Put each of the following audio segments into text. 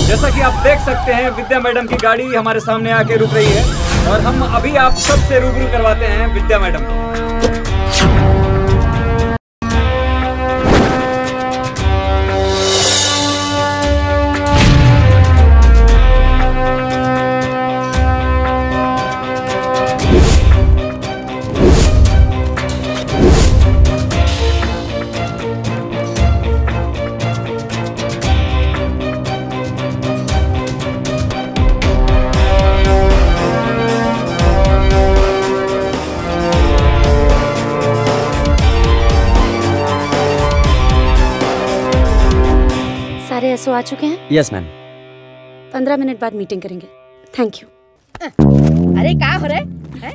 जैसा कि आप देख सकते हैं विद्या मैडम की गाड़ी हमारे सामने आके रुक रही है और हम अभी आप सबसे रूबरू करवाते हैं विद्या मैडम को। सारे एसओ आ चुके हैं? Yes ma'am. 15 मिनट बाद मीटिंग करेंगे। Thank you. अरे का हो रहे हैं?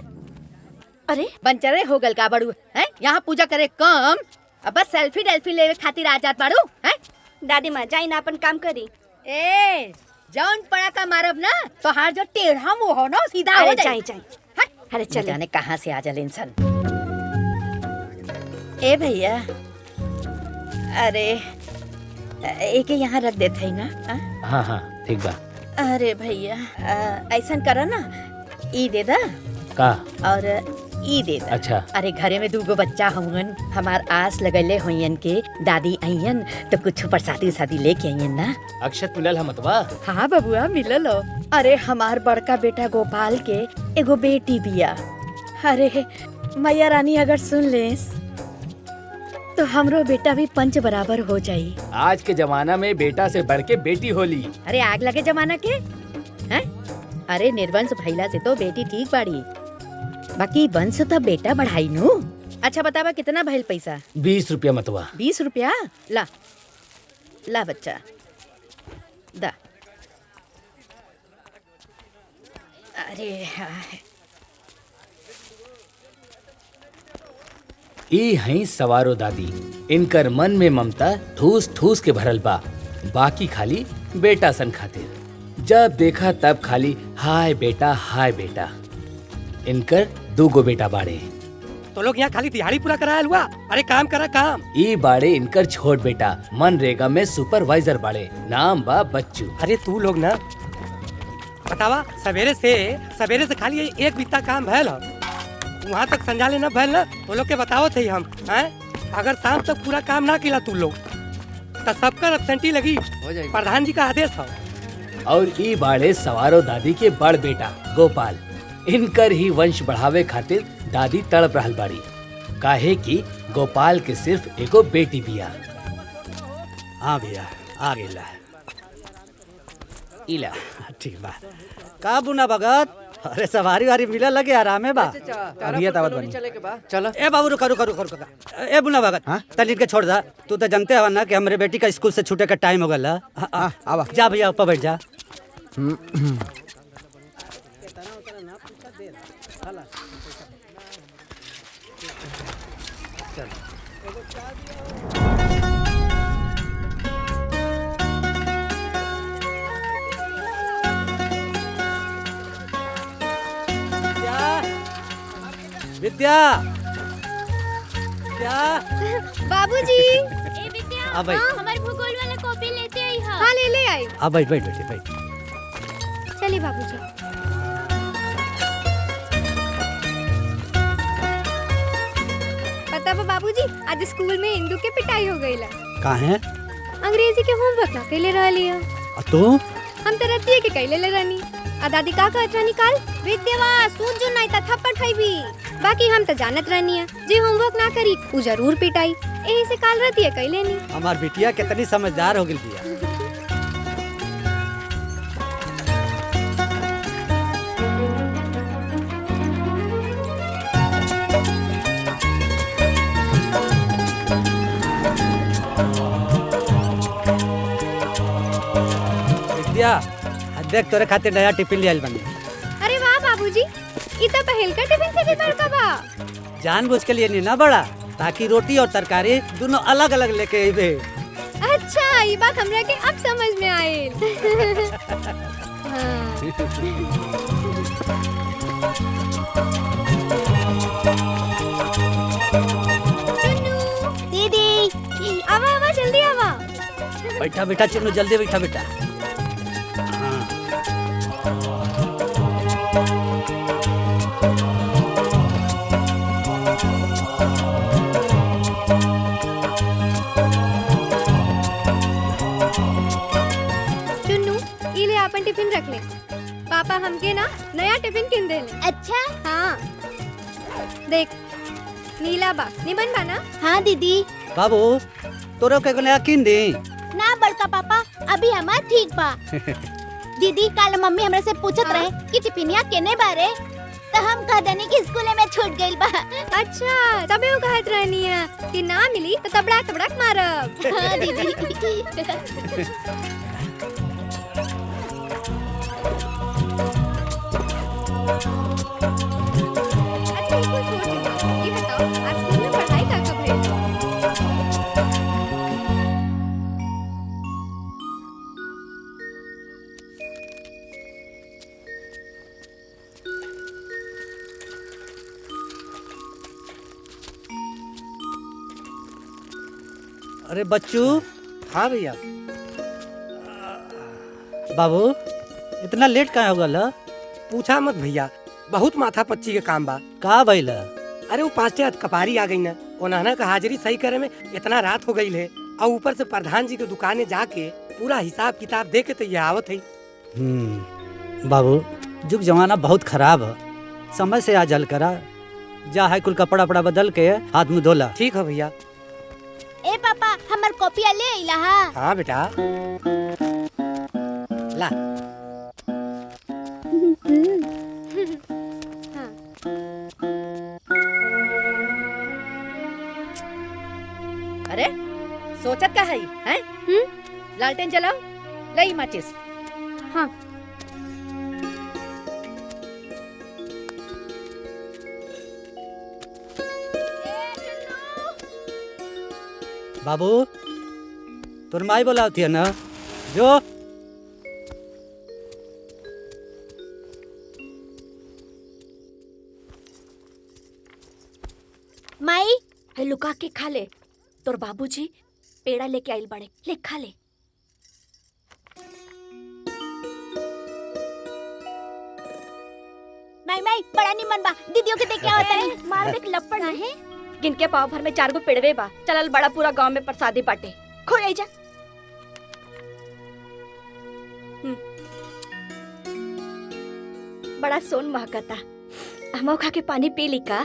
अरे बनचरे हो गल का बड़ू हैं? यहाँ पूजा करे कम अब बस सेल्फी डेल्फी लेवे खातिर आ जात बाड़ू हैं? दादी माँ जाई ना अपन काम करी। ए जौन पड़ा का मारब ना तो हार जो टेढ़ा मुंह हो ना सीधा हो जाए। अरे चल जाने कहाँ से आ जल इंसान। ए भैया अरे एक यहाँ रख देते है ना। हाँ हाँ ठीक बा। अरे भैया ऐसा करा ना ई दे दा का और ई दे दा। अच्छा। अरे घरे में 2 बच्चा हुन हमार आस लगले होयन के दादी आइयन तो कुछ प्रसादी उसादी लेके आइयन ना। अक्षत मिलल हम मतवा। हाँ बबुआ मिलल हो। अरे हमार बड़का बेटा गोपाल के एगो बेटी बिया। अरे मैया रानी अगर सुन लेस तो हमरो बेटा भी पंच बराबर हो जाई। आज के जमाना में बेटा से बढ़ के बेटी होली। अरे आग लगे जमाना के हैं? अरे निर्वंश भइला से तो बेटी ठीक बाड़ी बाकी वंश तो बेटा बढ़ाई नु। अच्छा बतावा कितना भइल पैसा? 20 रुपया मतवा। 20 रुपया ला ला बच्चा दा। अरे ई हई सवारो दादी। इनकर मन में ममता ठूस ठूस के भरल बा। बाकी खाली बेटा सन खातिर। जब देखा तब खाली हाय बेटा हाय बेटा। इनकर 2 बेटा बाड़े। तो लोग यहाँ खाली दिहाड़ी पूरा कराया हुआ। अरे काम करा काम। ई बाड़े इनकर छोट बेटा मनरेगा में सुपरवाइजर बाड़े। नाम बा बच्चू। अरे तू लोग ना बतावा सवेरे से खाली एक बित्ता काम भैल हो वहाँ तक संजाले न भैल ना वो लोग के बताओ थे हम हैं? अगर शाम तक पूरा काम ना किला तू लोग तो सबका एब्सेंटी लगी। प्रधान जी का आदेश हो। और ई बाड़े सवारो दादी के बड़ बेटा गोपाल। इनकर ही वंश बढ़ावे खातिर दादी तड़प रहल बाड़ी। काहे कि गोपाल के सिर्फ एगो बेटी बिया। हाँ भैया आ गेला। इला ठीक बा। का बुना भगत? अरे सवारी वारी मिला लगे आरामे बा। अभी तावत बनी चलो। ए बाबू रुका रुका रुका रुका। ए बुना भगत तलिन के छोड़ दा। तू तो जानते हवा ना कि हमरे बेटी का स्कूल से छूटे का टाइम हो गला। आवा जा भैया ऊपर बैठ जा। विद्या क्या बाबूजी ए विद्या आ भाई। हमारे भूगोल वाला कॉपी लेते आई हा। हाँ ले आई। अब बैठ बैठ बैठ बैठ। चलिए बाबूजी। पता बा बाबूजी आज स्कूल में इंदू के पिटाई हो गई ला। कहाँ है? अंग्रेजी के होमवर्क ना कैले रह लिया। तू हम तो रतिये के कैले ले रहनी। आ दादी का कहत रहनी काल विद्यावा सूझ जो नहीं ता थप्पड़ खाइबी। बाकी हम तो जानत रहनी है जे होमवर्क ना करी उ जरूर पिटाई। यही से काल रतिये कैले नी। हमार बिटिया कितनी समझदार हो गई बिया। विद्या देख तोरे खातिर नया टिफिन ले आइल बनी। अरे वाह बाबूजी ई तो पहल का टिफिन से भी बड़का बा। जानबूझ के लिए नहीं ना बड़ा ताकि रोटी और तरकारी दोनों अलग अलग लेके आइबे। अच्छा ये बात हमरा के अब समझ में आइल। दीदी आवा आवा जल्दी आवा। बैठा बेटा चुन्नू जल्दी बैठा बेटा। चुन्नू ये ले अपन टिफिन रख ले। पापा हमके ना नया टिफिन किन दे ले। अच्छा। हाँ देख नीला बा निबन बा ना। हाँ दीदी। बाबू तोरो के नया किन दी। ना बड़का पापा अभी हमार ठीक बा। दीदी कल मम्मी हमरा से पूछत रहे कि टिफिनिया केने बारे तो हम कह देनी कि स्कूल में छूट गइल बा। अच्छा तबे वो कहत रहनी है कि ना मिली तो तबड़क तबड़क मारब। हाँ दीदी। अच्छा ये कुछ छोड़ दो। ये बताओ आज स्कूल में पढ़ाई का कब है? अरे बच्चू। हाँ भैया। बाबू इतना लेट कहाँ हो गल। पूछा मत भैया, बहुत माथा पच्ची के काम बा। का भइल। अरे वो 5 कपारी आ गई ना, ओनाना का हाजिरी सही करे में इतना रात हो गई है और ऊपर से प्रधान जी के दुकाने जाके पूरा हिसाब किताब दे के तो ये आवत है। बाबू जुग जमाना बहुत खराब है, समय से आ जल करा। जा है कुल कपड़ा वपड़ा बदल के हाथ मुंह धोला। ठीक है भैया। ए पापा हमार कॉपिया ले आइला हा। हाँ बेटा ला। अरे सोचत का है हैं? लालटेन जलाओ लई माचिस। हाँ बाबू तोर माई बोलावती है ना, जो माई है लुका के खा ले। तोर बाबूजी पेड़ा लेके आइल बड़े, ले खा ले। माई माई बड़ा निमन बा, दीदियों के देख के आवत है। मार देख लपड़ है। गिनके पाव भर में 4 गो पेड़वे बा। चलल बड़ा पूरा गांव में प्रसादी बाटे। खो आई जा। बड़ा सोन महकता। हमो खा के पानी पी ली का।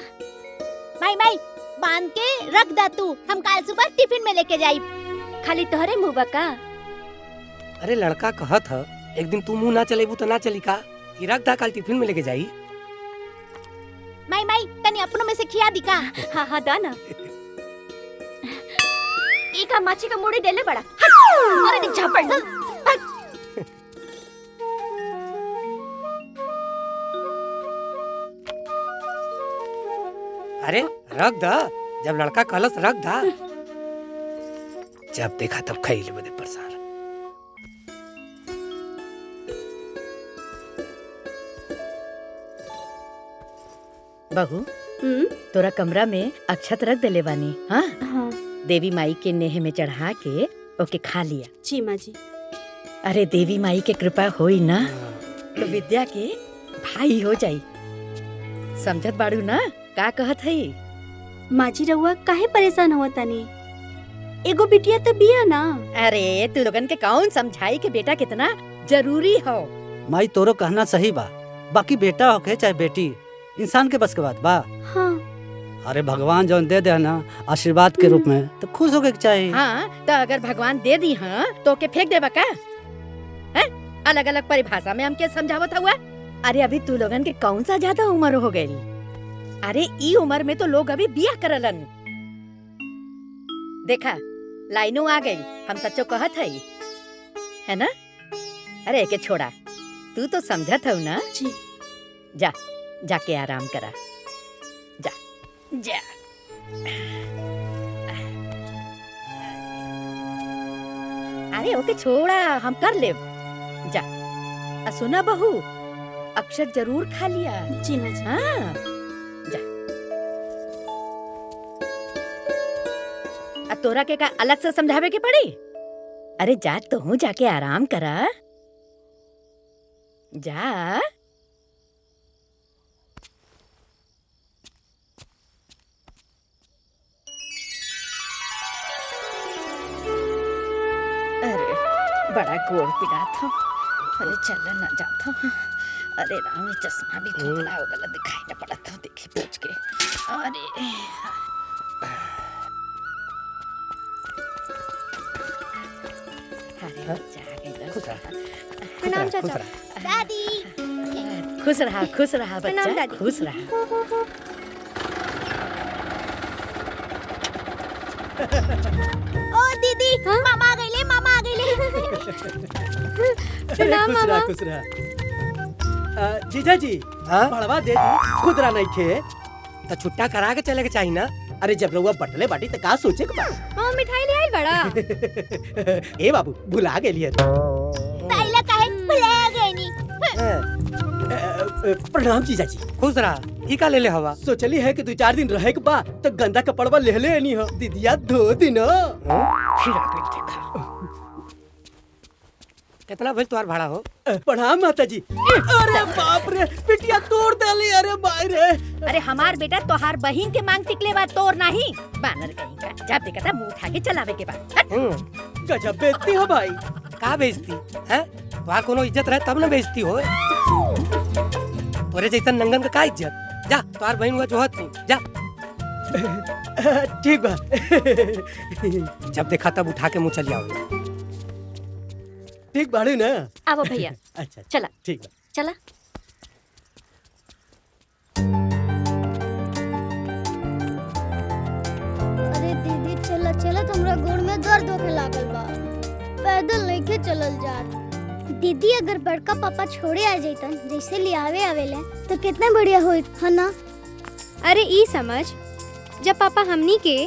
माई माई बांध के रख दा तू, हम कल सुबह टिफिन में लेके जाई। खाली तोहरे मुंह बा का। अरे लड़का कहत है एक दिन तू मुंह ना चलेबू तो ना चली का। ये रख दा कल टिफिन में लेके जाई। माई माई तनी अपनों में से खिया दी का। हाँ हाँ दा ना। एका माछी का मुड़ी देले बड़ा। अरे नी झापड़ ना। अरे रख दा, जब लड़का कहलस रख दा। जब देखा तब खैले बदे परेशान। बहू तोरा कमरा में अक्षत रख देले बानी। हाँ हाँ देवी माई के नेह में चढ़ा के ओके खा लिया। जी माँ जी। अरे देवी माई के कृपा होई ना तो विद्या के भाई हो जाई। समझत बाड़ू ना का कहत है। माँ जी रहुआ काहे परेशान हुआ तनी, एगो बिटिया तो बिया ना। अरे तू लोगन के कौन समझाई के बेटा कितना जरूरी हो। माई तोरो कहना सही बा, बाकी बेटा होके चाहे बेटी इंसान के बस के बात बा। हाँ अरे भगवान जौन दे दे ना आशीर्वाद के रूप में तो खुश होके चाहिए। हाँ तो अगर भगवान दे दी हाँ तो के फेंक देबा का। अलग अलग परिभाषा में हमके समझावत हुआ। अरे अभी तू लोगन के कौन सा ज्यादा उम्र हो गई। अरे ई उम्र में तो लोग अभी बिया करलन। देखा लाइनों आ गई, हम सच्चो कहत है ना। अरे के छोड़ा, तू तो समझत हो ना। जी। जा जाके आराम करा। जा जा। अरे ओके छोड़ा, हम कर ले। जा सुना बहू, अक्षर जरूर खा लिया। जी माँ जी। हाँ जा। तोरा के का अलग से समझावे के पड़ी। अरे जा तू जाके आराम करा। जा। अरे बड़ा गोड़ पिरा था। अरे चल ना जाता। अरे राम, ये चश्मा भी धुंधला हो गया, दिखाई न पड़ा था। देखी पूछ के। अरे अरे बच्चा आ गइल। प्रणाम चाचा। दादी खुश रहा प्रणाम बच्चा, दादी। खुश रहा। ओ दीदी, मामा आ गइले, मामा आ गइले। प्रणाम मामा। खुश रहा। जीजा जी हाँ? बढ़वा दे दी, खुदरा नहीं खे। तो छुट्टा करा के चले के चाहिए ना। अरे जब रउआ बटले बाटी त का सोचे के बा? मामा मिठाई ले आई बड़ा। ए बाबू भुला गेलिए। ताइला काहे भुला गइनी। प्रणाम जीजा जी। खुश रहा। ई का ले ले हवा। सोचली है कि 2-4 दिन रहे के बा तो गंदा कपड़वा ले ले नहीं हो। दीदिया 2 दिन हो। फिर आ गइल देखा। कितना भइल तुम्हार भाड़ा हो? प्रणाम माता जी। अरे बाप रे, पिटिया तोड़ डाली। अरे भाई रे। अरे हमार बेटा तोहार बहिन के मांग टिकले बा, तोर नहीं। बानर कहीं का जब देखा था मुंह उठा के चलावे के बाद। गजब बेइज्जती हो भाई। का बेइज्जती है? तुम्हार कोनो इज्जत रहे तब ना बेइज्जती हो। तोरे जैसन नंगन का इज्जत? जा, तुम्हार बहन हुआ जोहत नहीं। जा। ठीक बा। जब देखा तब उठा के मुँह चली आओ। ठीक बाड़ू ना? आवो भैया। अच्छा चला ठीक बा। चला। अरे दीदी चला चला, हमरा गोड़ में दर्द होखे लागल बा। पैदल नहीं के चलल जात। दीदी अगर बड़का पापा छोड़े आ जाइतन जैसे लियावे आवेले तो कितना बढ़िया होइत है ना। अरे ई समझ, जब पापा हमनी के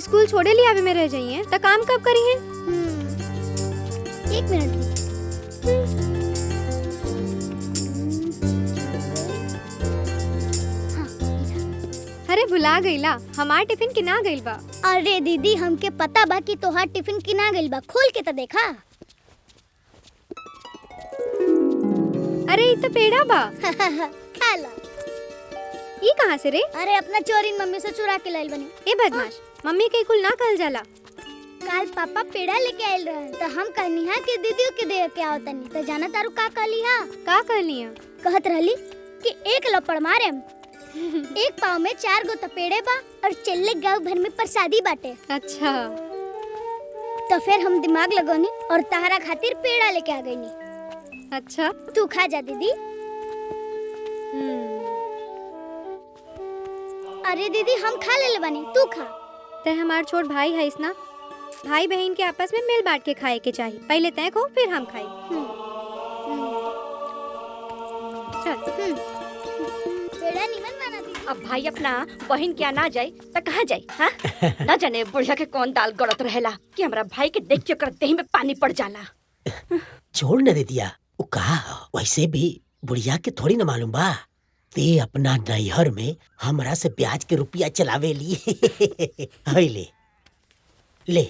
स्कूल छोड़े ले आवे में रह जाइए तो काम कब करी है? 1 मिनट। अरे भुला गईला, हमार टिफिन किना गइल बा। अरे दीदी हमके पता बा कि तोहार टिफिन किना गइल बा, खोल के तो देखा। अरे ई तो पेड़ा बा। खा ला। ई कहाँ से रे? अरे अपना चोरी मम्मी से चुरा के लाइल बनी। ए बदमाश, मम्मी के कुल ना कहल जाला। काल पापा पेड़ा लेके आइल रहन तो हम कहनी हा कि दीदी के दे के आओ तनी तो जाना तारू का कहली हा? का कहली है? कहत रहली कि 1 लपड़ मारे एक पाव में 4 गो तपेड़े बा और चल्ले गांव भर में प्रसादी बाटे। अच्छा। तो फिर हम दिमाग लगौनी और तहरा खातिर पेड़ा लेके आ गईनी। अच्छा। तू खा जा दीदी। अरे दीदी हम खा ले बानी, तू खा। ते हमार छोट भाई है ना, भाई बहन के आपस में मिल बांट के खाए के चाहिए। पहले तय खो फिर हम खाई। चल। पेड़ा निमन बना दीदी। अब भाई अपना बहन क्या ना जाए तो कहाँ जाए? हाँ? ना जाने बुढ़िया के कौन दाल गड़त रहेला कि हमरा भाई के देख के ओकर देह में पानी पड़ जाला। छोड़ न दे दिया। वो कहा वैसे भी बुढ़िया के थोड़ी न मालूम बा। ते अपना नैहर में हमरा से ब्याज के रुपया चलावे लिए। ले ले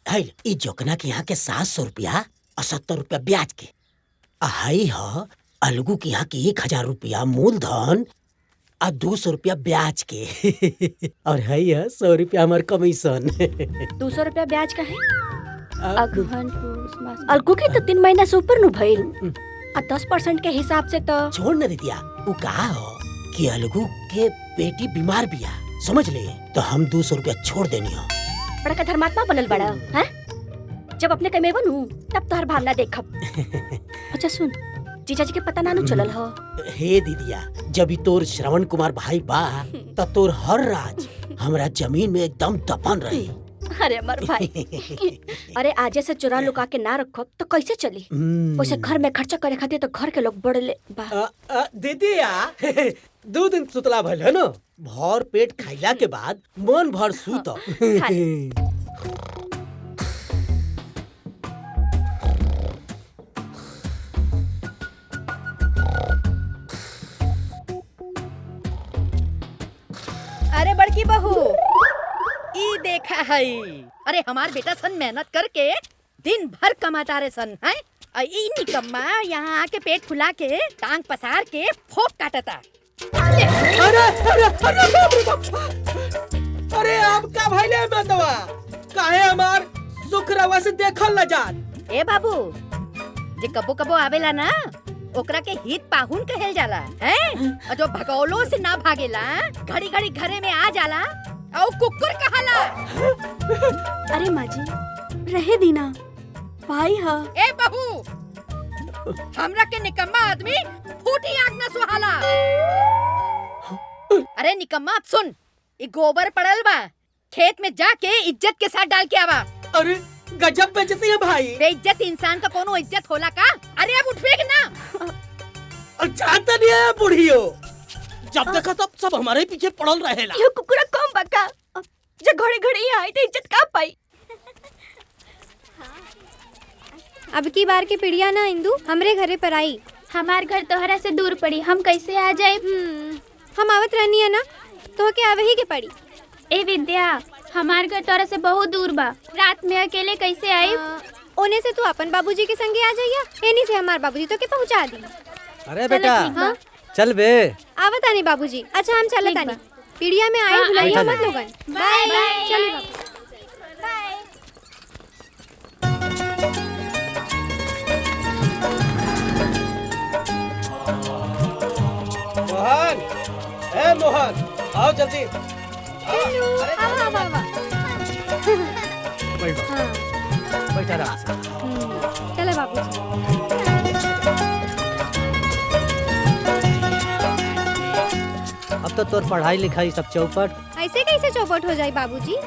हई ई जोकना के यहाँ के 700 रुपया और 70 रुपया ब्याज के। हई ह अलगू के यहाँ के 1000 रुपया मूलधन और 200 रुपया ब्याज के। और हई है 100 रुपया हमार कमीशन। 200 रुपया ब्याज का है? अगहन पूस मास अलगू के तो 3 महीना से ऊपर नु भइल। और 10% के हिसाब से तो छोड़ न दिया। वो कहा हो कि अलगू के बेटी बीमार बिया, समझ ले। तो हम 200 रुपया छोड़ देनी हो। बड़ा धर्मात्मा बनल बड़ा है। जब अपने कमे बनू तब तोहर भावना देखब। अच्छा सुन, जीजा जी के पता नानू चलल हो? हे दीदिया, जब ही तोर श्रवण कुमार भाई बा तब तोर हर राज हमरा जमीन में एकदम दफन रही। अरे अमर भाई, अरे आजे से चुरा लुका के ना रखब तो कैसे चली? वैसे घर में खर्चा करे खातिर तो घर के लोग बड़े बा। दीदिया 2 दिन सुतला भइल है न। भर पेट खाइला के बाद मन भर सूत। अरे बड़की बहू, ई देखा है। अरे हमार बेटा सन मेहनत करके दिन भर कमाता रे सन है। ई निकम्मा यहाँ आके पेट फुला के टांग पसार के फोक काटता। अरे अरे अरे बाप रे बाप। अरे आपका भाई ले मतवा काहे हमार सुख रवा से देखल न जात। ए बाबू, जे कबो कबो आवेला ना ओकरा के हित पाहुन कहल जाला हैं, और जो भगौलो से ना भागेला घड़ी घड़ी घरे में आ जाला और कुकुर कहाला। अरे माँ जी रहे दीना भाई हा। ए बहू, हमरा के निकम्मा आदमी फूटी आग न सुहाला। अरे निकम्मा सुन, ये गोबर पड़ल बा, खेत में जाके इज्जत के साथ डाल के आवा। अरे गजब बेइज्जती है भाई। बेइज्जत इंसान का कोनो इज्जत होला का? अरे अब उठ फेंक ना। जानता नहीं है बुढ़ियो, जब देखा तब सब हमारे पीछे पड़ल रहेला। यो कुकुरा कम बका, जो घड़ी घड़ी आई तो इज्जत का पाई। अब की बार की पिड़िया ना इंदू हमरे घरे पर आई। हमार घर तोहरा से दूर पड़ी, हम कैसे आ जाए? हम आवत रहनी है ना, तो के आवे ही के पड़ी। ए विद्या, हमार घर तोहरा से बहुत दूर बा, रात में अकेले कैसे आई? ओने से तू अपन बाबूजी के संगे आ जाइया, एनी से हमार बाबूजी तो के पहुंचा दी। अरे बेटा हाँ? चल बे। आवत आनी बाबूजी। अच्छा हम चलत आनी, पिड़िया में आए भुलाइया मत लोगन। Bye bye. चलिए बाबू। मोहन, ए मोहन, आओ जल्दी। हेलो, आवा आवा आवा। बैठा आराम से। चले बाबूजी। अब तो तोर पढ़ाई लिखाई सब चौपट। ऐसे कैसे चौपट हो जाए बाबूजी?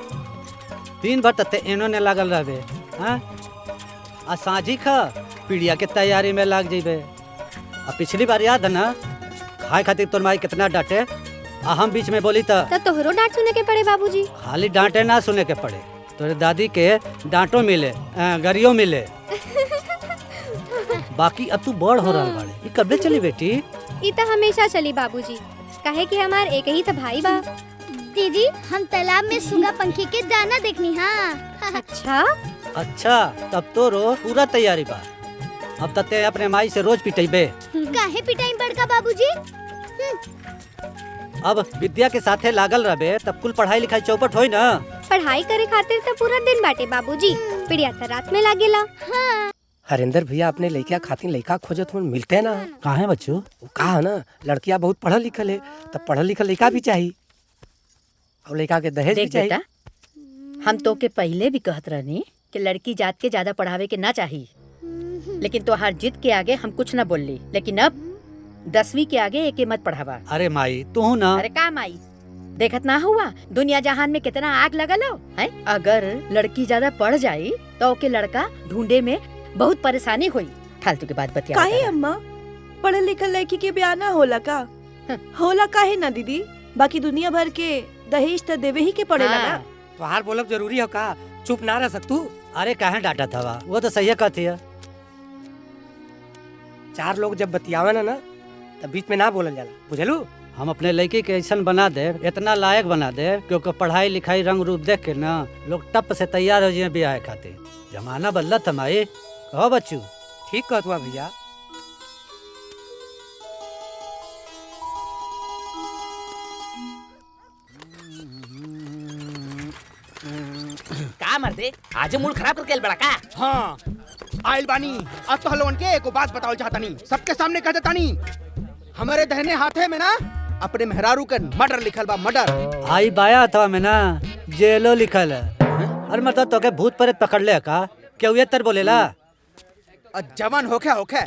दिन भर तते इन्होंने लागल रहबे। हाँ? आ साझी खा पीड़िया के तैयारी में लाग जेबे। आ पिछली बार याद है ना, खाए खातिर तोर माई कितना डांटे, आ हम बीच में बोली तो तोहरो डांट सुने के पड़े बाबूजी। खाली डांटे ना सुने के पड़े, तोरे दादी के डांटो मिले, गरियो मिले। बाकी अब तू बड़ हो रहा बाड़े, ये कब चली बेटी? ये तो हमेशा चली बाबूजी, काहे कि हमार एक ही तो भाई बा। दीदी, हम तालाब में सुगा पंखी के दाना देखनी। हाँ। अच्छा अच्छा, तब तो रो पूरा तैयारी बा। अब तते अपने माई से रोज पिटेबे। काहे पिटाई बड़का बाबूजी? अब विद्या के साथे लागल रहबे तब कुल पढ़ाई लिखाई चौपट होई ना। पढ़ाई करे खातिर तो पूरा दिन बाटे बाबूजी, पिड़िया तो रात में लागेला। हरिंदर भैया अपने लड़किया खातिर लड़का खोजत हुन, मिलते ना? कहाँ है बच्चों? कहा ना लड़किया बहुत पढ़ल लिखल है, तब पढ़ल लिखल लड़का भी चाहिए और लड़का के दहेज भी देख चाहिए। बेटा, हम तो के पहले भी कहत रहनी कि लड़की जात के ज्यादा पढ़ावे के ना चाहिए, लेकिन तोहार जिद के आगे हम कुछ न बोलली। लेकिन अब 10वीं के आगे एके मत पढ़ावा। अरे माई तू ना। अरे का माई, देखत ना हुआ दुनिया जहान में कितना आग लगल हो है? अगर लड़की ज्यादा पढ़ जाई तो ओके लड़का ढूंढे में बहुत परेशानी हुई। फालतू की बात बतिया। काहे अम्मा, पढ़ल लिखल लड़की के ब्याह ना होला का? होला काहे ना दीदी, बाकी दुनिया भर के दहेज तो देवे ही के पड़ेला ना। तोहार बोलब जरूरी है का? चुप ना रह सकतू? अरे काहे डांटा था, वो तो सही कहती है। 4 लोग जब बतियावे ना तब बीच में ना बोलल जाला, बुझलू? हम अपने लड़की के ऐसा बना दे, इतना लायक बना दे क्योंकि पढ़ाई लिखाई रंग रूप देख के ना लोग टप से तैयार हो जाए ब्याह खातिर। जमाना बदलत है माई। कहो बच्चू। ठीक कहत हुआ भैया। का मर्दे आज मूड खराब करके बड़ा का? हाँ आइल बानी, अब तो हलवन के एको बात बताओ चाहता नहीं, सबके सामने कह देता नहीं। हमारे दहने हाथे में ना अपने मेहरारू का मर्डर लिखल बा, मर्डर। आई बाया था में ना जेलो लिखल है। अरे मतलब तो के भूत प्रेत पकड़ ले का? क्यों ये तर बोलेला? जवान होखे होखे,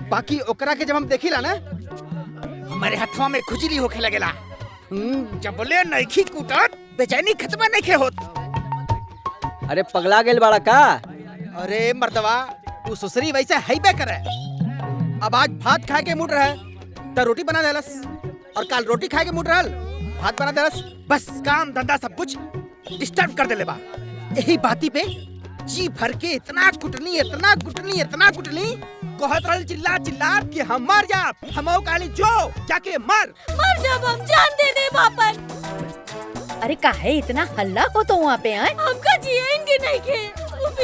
बाकी ओकरा के जब हम देखिला ना हमारे हथवा में खुजली होखे लगेला। जब बोले नइखी कूटत बेचैनी खत्म नइखे होत। अरे पगला गेल बड़ा का? अरे मर्दवा, तू सुसरी वैसे हैबे करे। अब आज भात खाए के मूड रहे तो रोटी बना देलस, और कल रोटी खाए के मूड रहल भात बना देलस। बस काम धंधा सब कुछ डिस्टर्ब कर देले बा। यही बाती पे जी भर के इतना कुटनी कहत रहल चिल्ला चिल्ला कि हम मर जाब, हम काली जो जाके मर जाब, हम जान दे दे वापस। अरे काहे इतना हल्ला हो तो वहाँ पे? हमका जिए इनके नहीं के।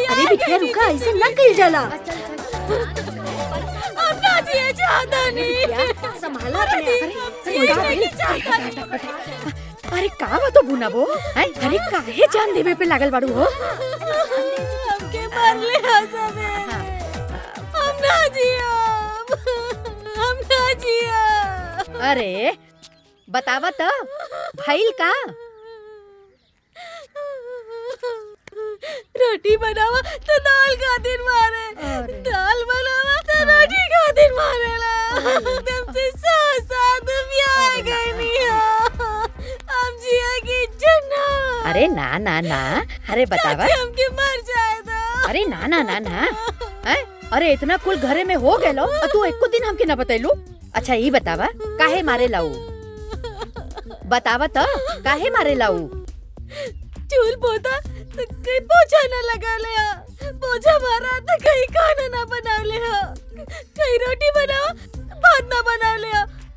अरे बिटिया रुका, ऐसे ना कही जाला। हम ना जिए चाहता नहीं। संभालो अरे का बा तो बुना बो अरे काहे जान देवे पे लागल बाड़ू हो? हमके मार ले सबे। हम ना जिया, हम ना जिया। अरे बतावा तो भइल का? रोटी बनावा तो दाल खातिर मारे, दाल बनावा तो रोटी खातिर मारेला। तब से साथ ब्याह गई नहीं हम जिया की जन्ना। अरे ना ना ना, अरे बतावा। हमके मर जाए तो। अरे ना ना ना ना, हैं? अरे इतना कुल घरे में हो गए लो, तू एको दिन हमके ना बतैलू। अच्छा ये बतावा काहे मारे लाऊ? बतावा तो काहे मारे लाऊ? चूल पोता तो कहीं पोछा न लगा ले, पोछा मारा तो कहीं खाना ना बना ले, कहीं रोटी बनाओ भात ना बना ले,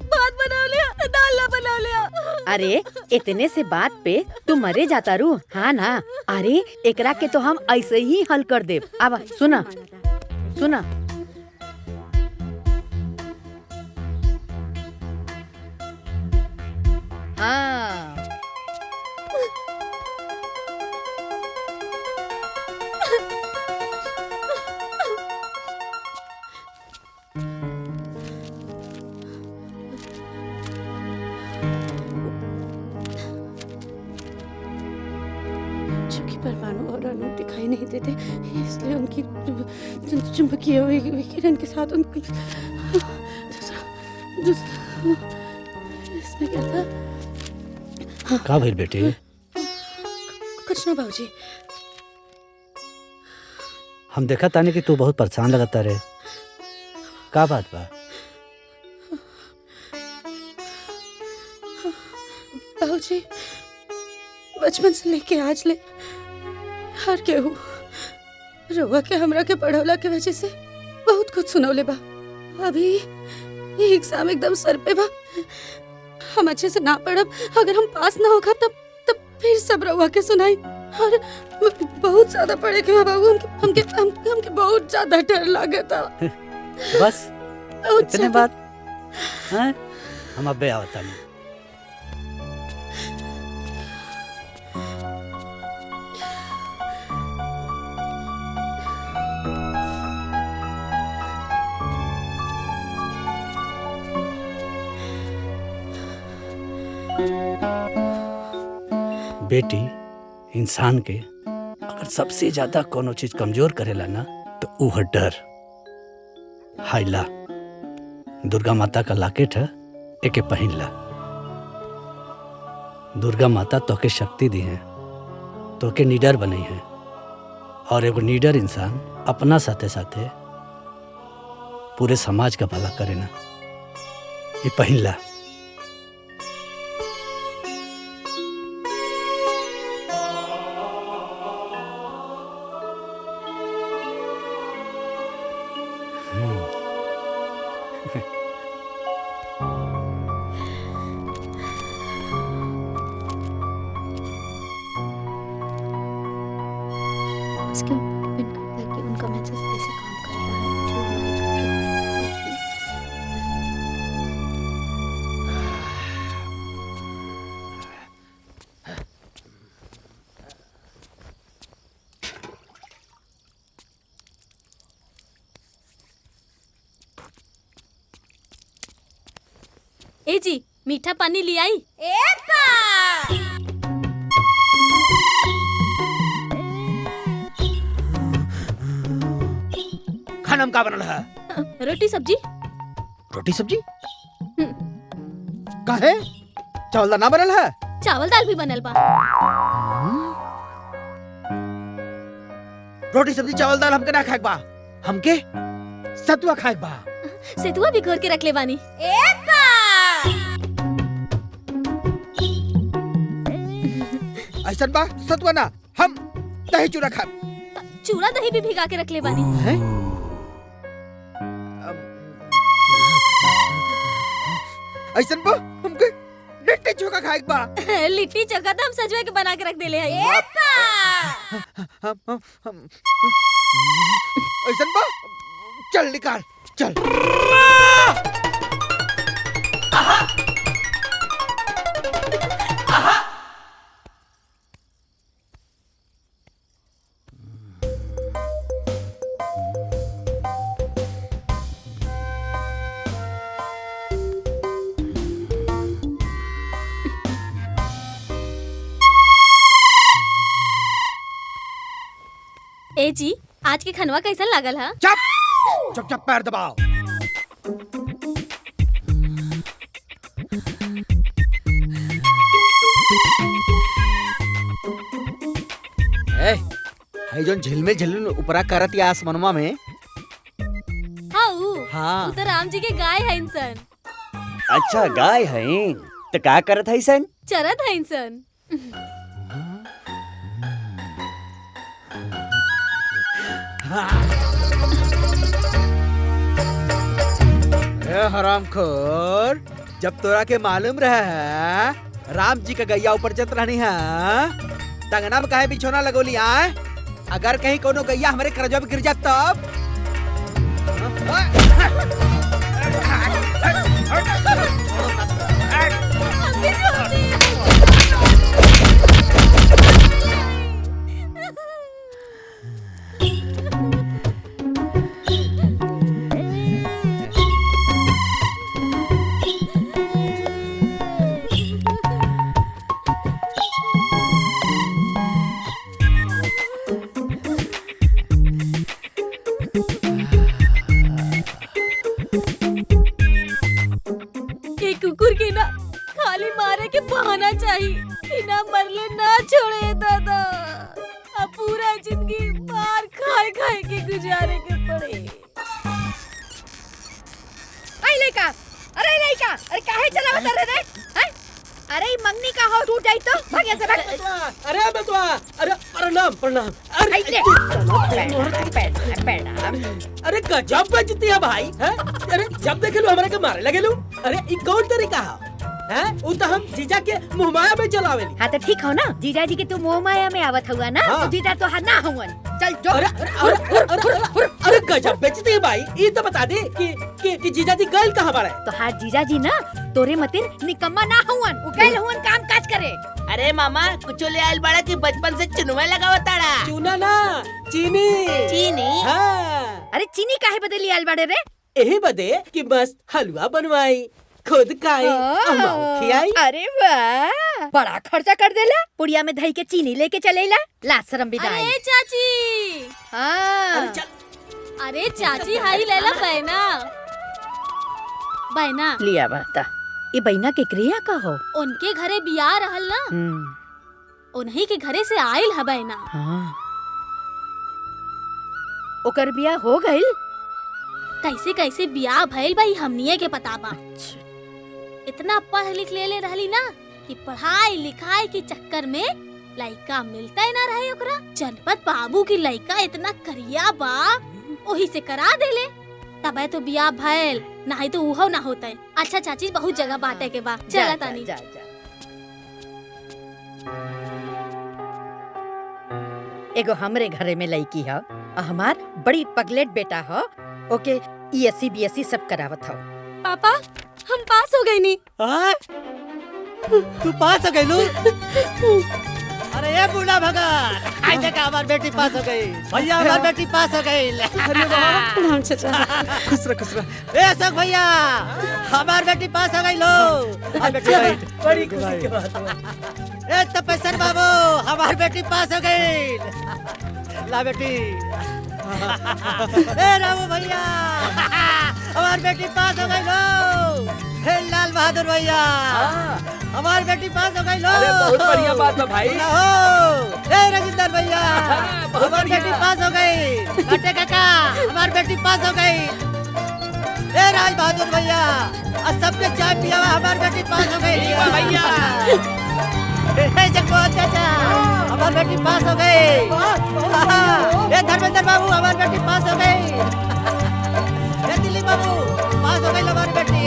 भात बना ले दाल ना बना ले। अरे इतने से बात पे तू मरे जाता रू? हाँ ना। अरे एकरा के तो हम ऐसे ही हल कर देब। अब सुना सुना, हाँ चूंकि परमाणु और अणु दिखाई नहीं देते, इसलिए उनकी चुंबकीय विकिरण के साथ उनकी इसमें क्या था? का भइल बेटी? कुछ ना बाबूजी। हम देखा तानी कि तू बहुत परेशान लगता रे, का बात बा? बाबूजी बचपन से लेके आज ले हर केहू रोवा के हमरा के पढ़ौला के वजह से बहुत कुछ सुनौले बा। अभी ये एग्जाम एकदम सर पे बा, हम अच्छे से ना पढ़ब, अगर हम पास ना होगा तब फिर सब रउआ के सुनाई। और बहुत ज्यादा पढ़े के बा बाबू, हमके बहुत ज्यादा डर लागता। बस इतने बात हैं? हम अबे आवता नहीं। बेटी, इंसान के अगर सबसे ज्यादा कोनो चीज कमजोर करेला ना तो वो है डर। हाइला दुर्गा माता का लॉकेट है, एके पहन ला। दुर्गा माता तोके शक्ति दी है, तोके निडर बनाई है, और एगो निडर इंसान अपना साथे साथे पूरे समाज का भला करे ना। ये पहन ला। उसके ऊपर डिपेंड करता है कि उनका मैसेज कैसे काम कर रहा है, जो हमारी ए जी मीठा पानी ले आई। खाना में का बनल है? रोटी सब्जी। रोटी सब्जी? काहे? चावल दाल ना बनल है? चावल दाल भी बनल बा। रोटी सब्जी चावल दाल हमके ना खाएक बा, हमके सतुआ खाएक बा। सेतुआ भी घोर के रख ले बानी। ऐसा बा सतुआ ना, हम दही चूड़ा खाएब। चूड़ा दही भी भिगा के रख ले बानी। हैं? ऐसा बा हमके लिट्टी चोखा खाएक बा। लिट्टी चोखा तो हम सजवा के बना के रख देले हई। ऐसा बा चल निकाल चल। ए जी, आज के खनवा कैसा लागल हा? चुप चुप चुप, पैर दबाओ। हाई जोन झिलमिल झिलमिल ऊपरा करत या आसमानमा में। हाँ, उ तो राम जी के गाय है इंसान। अच्छा गाय है तो का करत है सन? चरत है इंसान। हरामखोर, जब तोरा के मालूम रहे राम जी का गैया ऊपर चत रहनी है, टंगना में काहे बिछोना लगोली आए? अगर कहीं कोनो गैया हमारे करजवा पे गिर जात तब? कुकुर के ना खाली मारे के बहाना चाहिए कि ना मरले ना छोड़े दादा। अब पूरा जिंदगी मार खाए खाए के गुजारे के पड़े। लइका, अरे काहे चला बता रे? हैं? अरे ई मंगनी का हो टूट जाई तो भागे से भाग। अरे बतवा, अरे प्रणाम प्रणाम। अरे अरे गजब बेइज्जती है भाई, हैं? अरे जब देखे लो हमारे के मारे लगे लो। अरे ई कौन तरीका है? हैं? उ तो हम जीजा के मुंह माया में चलावेली। हाँ तो ठीक हो ना, जीजा जी के तू मोह माया में आवत हुआ ना, तो जीजा तो हना हुवन। चल जो। अरे गजब बेइज्जती है भाई। ये तो बता दे कि जीजा जी गइल कहाँ बाड़े? तो हाथ जीजा जी ना तोरे मतिर निकम्मा ना हुवन, उ गइल हुवन काम काज करे। अरे मामा कुछ ले आयल बड़ा कि बचपन से चुनवा लगावताड़ा। चूना ना, चीनी। चीनी? हाँ। अरे चीनी काहे बदली आयल बाड़े रे? यही बदे कि मस्त हलवा बनवाई, खुद खाई, अम्माओ खियाई। अरे वाह, बड़ा खर्चा कर देला। पुड़िया में दही के चीनी लेके चलेला, ला शर्म बिदाई। अरे चाची। हाँ। अरे चाची हाई लेला बहना। बहना लिया बता। ये बहना के क्रिया का हो? उनके घरे बियाह रहल ना, उन्हीं के घरे से आयल है बहना। हाँ। ओकर बियाह हो गइल? कैसे कैसे बियाह भइल भाई हमनिए के पता बा। इतना पढ़ लिख ले रहली ना कि पढ़ाई लिखाई के चक्कर में लड़का मिलता ही ना रहे ओकरा। जनपद बाबू की लड़का इतना करिया बा, वही से करा देले। तबे तो बियाह भइल, नहीं तो उहो ना होता। अच्छा चाची बहुत जगह बाटे के बा, चला तानी। एगो हमरे घरे में लड़की है, हमार बड़ी पगलेट बेटा है। ओके ESC BSc सब करावत हो। पापा हम पास हो गई नी। तू पास हो गई? अरे ये बूढ़ा भगत, आज देखा हमारी बेटी पास हो गई। भैया हमारी बेटी पास हो गई। अरे वाह, प्रणाम चाचा। खुश रह। ए अशोक भैया, हमारी बेटी पास हो गई लो। आ बेटी बैठ। बड़ी खुशी की बात है। ए तपेश्वर बाबू, हमारी बेटी पास हो गई। ला बेटी। ए रामू भैया, हमारी बेटी पास हो गई लो। हे लाल बहादुर भैया, हमारी बेटी पास हो गई लो। अरे बहुत बढ़िया बात है भाई। ए राजेंद्र भैया, हमारी बेटी पास हो गई। कटे काका, हमारी बेटी पास हो गई। ए राज बहादुर भैया, सबके चाय पिया हुआ, हमारी बेटी पास हो गई भैया। जगमोहन चाचा, हमारी बेटी पास हो गई। ए धर्मेंद्र बाबू, हमारी बेटी पास हो गई। ए दिल्ली बाबू, पास हो गई हमारी बेटी।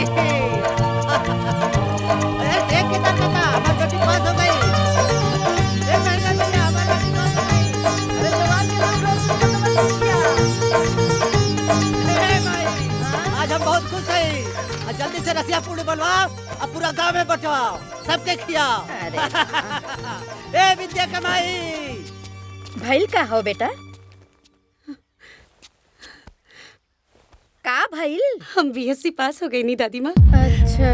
एक किताब काका, हमारी बेटी पास हो गई। एक महीना भैया, हमारी बेटी पास हो गई। अरे जवान के नाम रोशन बनवाओ और पूरा गांव में बंटवाओ, सबके खिलाओ। ए विद्या कमाई भइल का हो बेटा? का भइल? हम बीएससी पास हो गई नी दादी माँ। अच्छा।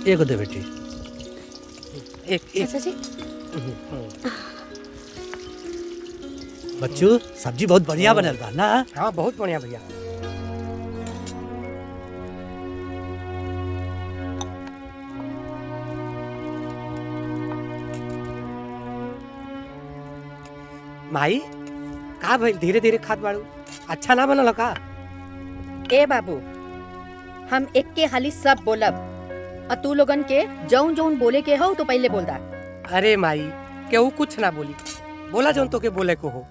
एगो दे बेटी। एक अच्छा जी। बच्चू सब्जी बहुत बढ़िया बनल बा ना? हाँ बहुत बढ़िया भैया। माई का भाई धीरे धीरे खाद बाड़ू, अच्छा ना बनल का? ए बाबू, हम एक के हाली सब बोलब और तू लोगन के जौन जौन बोले के हो तो पहले बोल दा। अरे माई केहू कुछ ना बोली, बोला जौन तो के बोले को हो।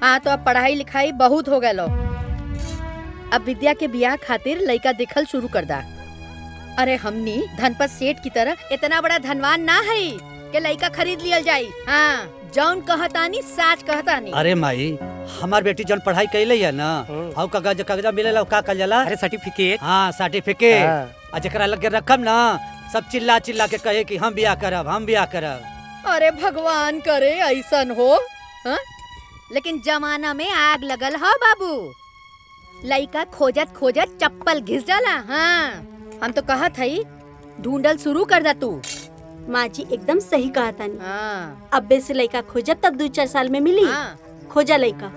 हाँ तो अब पढ़ाई लिखाई बहुत हो गलो, अब विद्या के बियाह खातिर लड़का देखल शुरू कर दा। अरे हमनी धनपत सेठ की तरह इतना बड़ा धनवान ना है कि लड़का खरीद लियल जाई। हाँ जौन कहतानी साच कहतानी। अरे माई हमार बेटी जौन पढ़ाई कैले है ना, हाउ कागज मिलेला का कहल जाला? अरे सर्टिफिकेट। हाँ सर्टिफिकेट। हाँ। आ जेकरा लगे रखम ना, सब चिल्ला चिल्ला के कहे कि हम बियाह करब, हम बियाह करब। अरे भगवान करे ऐसन हो। हाँ? लेकिन जमाना में आग लगल हो बाबू, लड़का खोजत खोजत चप्पल घिस जाला। हाँ हम तो कहत हई ढूंढल शुरू कर दा तू। माँ जी एकदम सही कहा तानी। हाँ। अब्बे से लड़का खोजत तब 2-4 साल में मिली। हाँ। खोजा लड़का।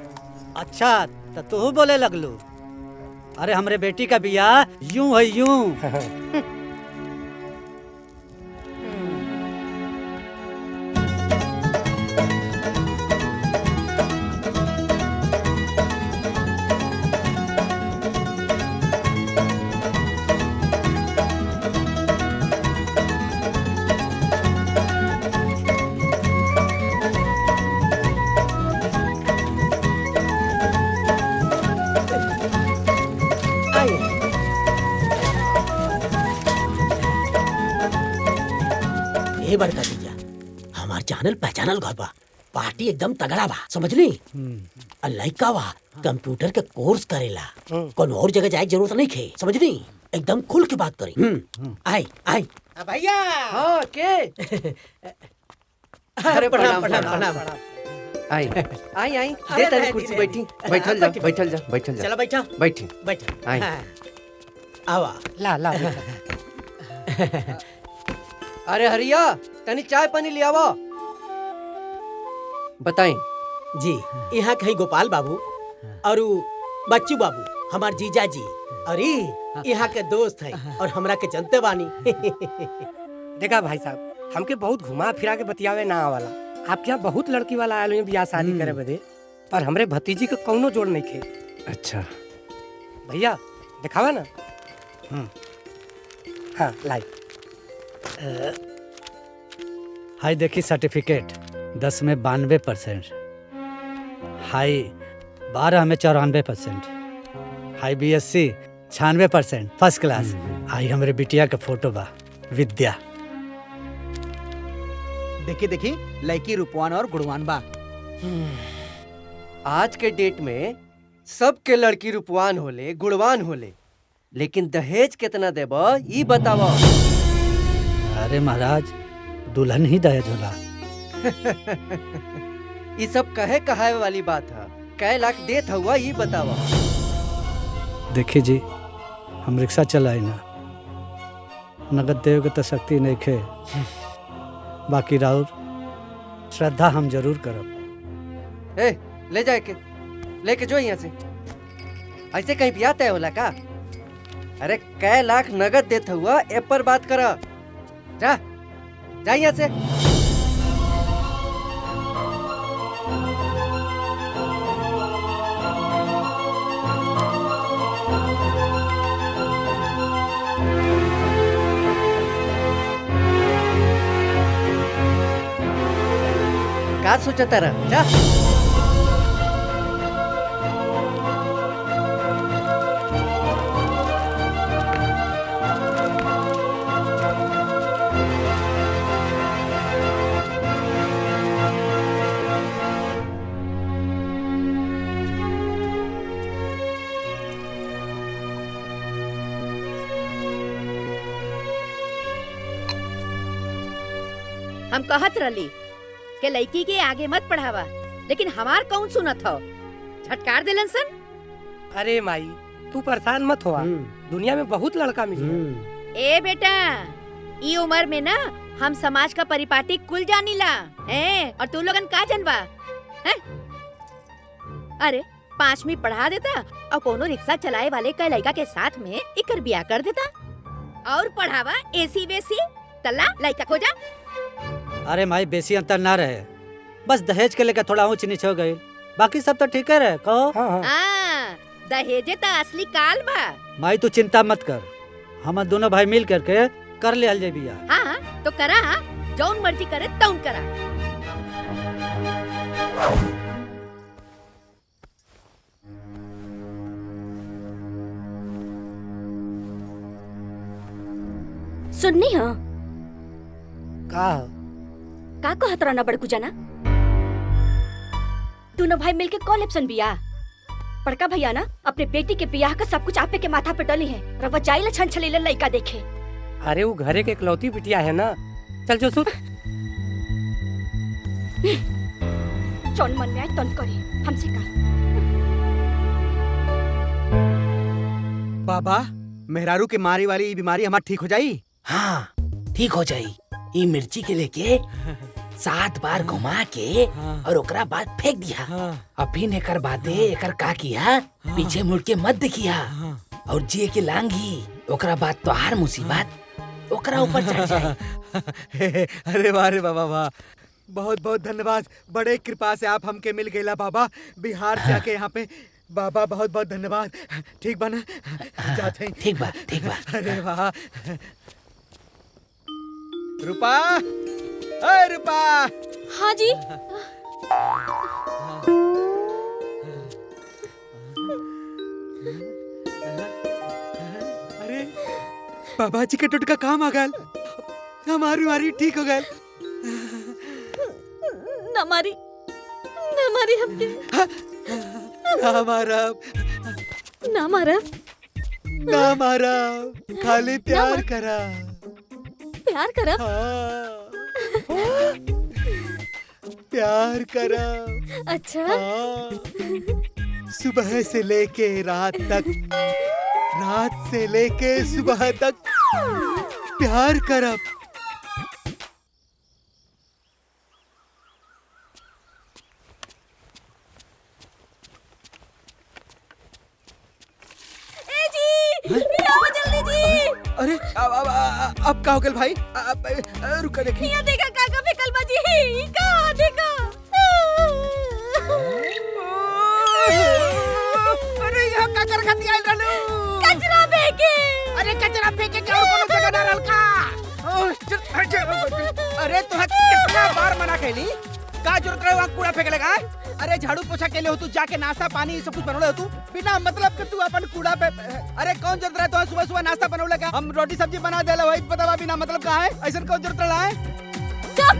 अच्छा तो तू बोले लगलू? अरे हमरे बेटी का बियाह यूं है यूं। ए बड़का भैया, हमार जानल पहचानल घर बा, पार्टी एकदम तगड़ा बा, समझली? लइका बा कंप्यूटर के कोर्स करेला, कौन और जगह जाए जरूरत नहीं खे, समझली? एकदम खुल के बात करी। आई आई भैया। हाँ के? अरे प्रणाम प्रणाम प्रणाम। आई आई आई दे तनी कुर्सी बैठी, बैठल जा बैठल जा बैठल जा। चला बैठा बैठी बैठा। आई आवा ला ला। अरे हरिया तनी चाय पानी ले आवा। बताई जी, यहाँ कहीं गोपाल बाबू और बच्चू बाबू हमार जीजा जी, अरे यहाँ के दोस्त है और हमरा के जनते बानी। देखा भाई साहब, हमके बहुत घुमा फिरा के बतियावे ना आवाला। आपके यहाँ बहुत लड़की वाला आयल हुए बियाह शादी करे बदे, पर हमरे भतीजी के कौनो जोड़ नहीं खे। अच्छा भैया दिखावा ना। हाँ लाई। हाई देखी सर्टिफिकेट 10 में 92%, हाई 12 में 94%, हाई बीएससी 96% फर्स्ट क्लास। हाई हमारे बिटिया का फोटो बा विद्या। देखी देखी लड़की रूपवान और गुणवान बा। आज के डेट में सबके लड़की रूपवान होले गुणवान होले, लेकिन दहेज कितना देबो ई बताओ। अरे महाराज दुल्हन ही दहेज होला। ये सब कहे कहावे वाली बात है, कै लाख देत हुआ ये बताओ। देखी जी हम रिक्शा चलाई ना, नगद देव के तो शक्ति नहीं खे, बाकी राउर श्रद्धा हम जरूर करब। ए ले जाए के लेके जो यहाँ से, ऐसे कहीं भी आता है होला का? अरे कै लाख नगद देत हुआ ए पर बात करा। जा जा यहाँ से। का सोचा तारा? जा। हम कहत रहली के लड़की के आगे मत पढ़ावा, लेकिन हमार कौन सुनत हो, झटकार दिलन सन। अरे माई तू परेशान मत हुआ, दुनिया में बहुत लड़का मिले। ए बेटा, ई उम्र में ना हम समाज का परिपाटी कुल जानीला हैं, और तू लोगन का जनबा हैं? अरे 5वीं पढ़ा देता और कोनो रिक्शा चलाए वाले का लड़का के साथ में इकर बिया कर देता, और पढ़ावा एसी वेसी तल्ला लड़का को जा। अरे माई बेसी अंतर ना रहे, बस दहेज के लेकर थोड़ा ऊंच नीच हो गई, बाकी सब तो ठीक है रहे। कहो दहेजे तो असली काल बा। माई तू चिंता मत कर, हम दोनों भाई मिल करके कर ले हल बिया। हाँ तो करा, जौन मर्जी करे तौन करा। सुननी हो का कहत रहना बड़कू जना, दोनों भाई मिलके कॉलेप्सन बिया। बड़का भैया ना अपने बेटी के बियाह का सब कुछ आपे के माथा पे डली है, रवा जाइला छन छलीला लइका देखे। अरे वो घरे के इकलौती बिटिया है ना, चल जो सुत। जौन मन में आए तौन करे, हमसे का। बाबा मेहरारू के मारी वाली बीमारी हमार ठीक हो जाई? हाँ ठीक हो जाई। ये मिर्ची के लेके 7 बार घुमा के और ओकरा बाद फेंक दिया। अभी एकर बादे एकर का किया, पीछे मुड़ के मत देखिया, और जिए के लांगी ओकरा बाद तो हार मुसीबत ओकरा ऊपर चढ़ जाए। अरे वाह रे बाबा वाह, बहुत बहुत धन्यवाद, बड़े कृपा से आप हमके मिल गईला बाबा, बिहार से आके यहाँ पे। बाबा बहुत बहुत धन्यवाद। ठीक बा ना? जाते हैं। ठीक बा ठीक बा। अरे वाह। रूपा, अरे रूपा। हाँ जी। अरे बाबा जी के टुटका काम आ गल, हमारी बीमारी ठीक हो गल। ना मारी हमके, ना मारब, ना मारा, ना मारब, खाली प्यार करा। प्यार करा? प्यार करा। अच्छा। सुबह से लेके रात तक, रात से लेके सुबह तक प्यार करब। जल्दी जी। अरे अब का हो गया भाई? रुका देखी। यहाँ देखा काका फेकल बाजी, कहाँ देखा? अरे यहाँ का कर खाती आइल रहलू? कचरा फेंके। अरे कचरा फेंके के और कोनो जगह ना रहल का? अरे तोहा कितना बार मना कैली, का जरूरत रहे वहाँ कूड़ा फेंके लगा? अरे झाड़ू पोछा के लिए हो तू, जाके नाश्ता पानी सब कुछ बनौले हो तू, बिना मतलब के तू अपन कूड़ा पे। अरे कौन जरूरत रहे तो सुबह सुबह नाश्ता बनौले का? हम रोटी सब्जी बना देला वही पता बिना मतलब का है? ऐसा कौन जरूरत रहा है? चुप।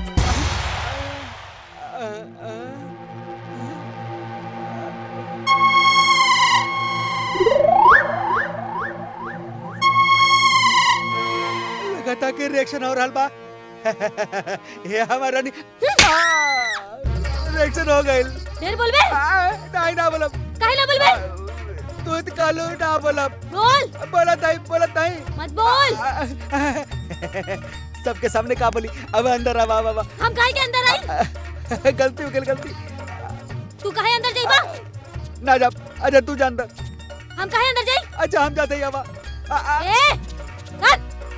लगता के रिएक्शन और हलवा ये हमारा रिएक्शन हो गई। देर बोलबे? नहीं ना बोलब। काहे ना बोलबे? दूध कालो ना बोलब। बोल। बोलत नहीं। मत बोल। सबके सामने का बोली? अब अंदर आ बाबा। हम काहे के अंदर आई? गलती हो गई, गलती। तू काहे अंदर जाइबा? ना जा, अच्छा तू जा अंदर। हम काहे अंदर जाई? अच्छा हम जाते ही अब। ए,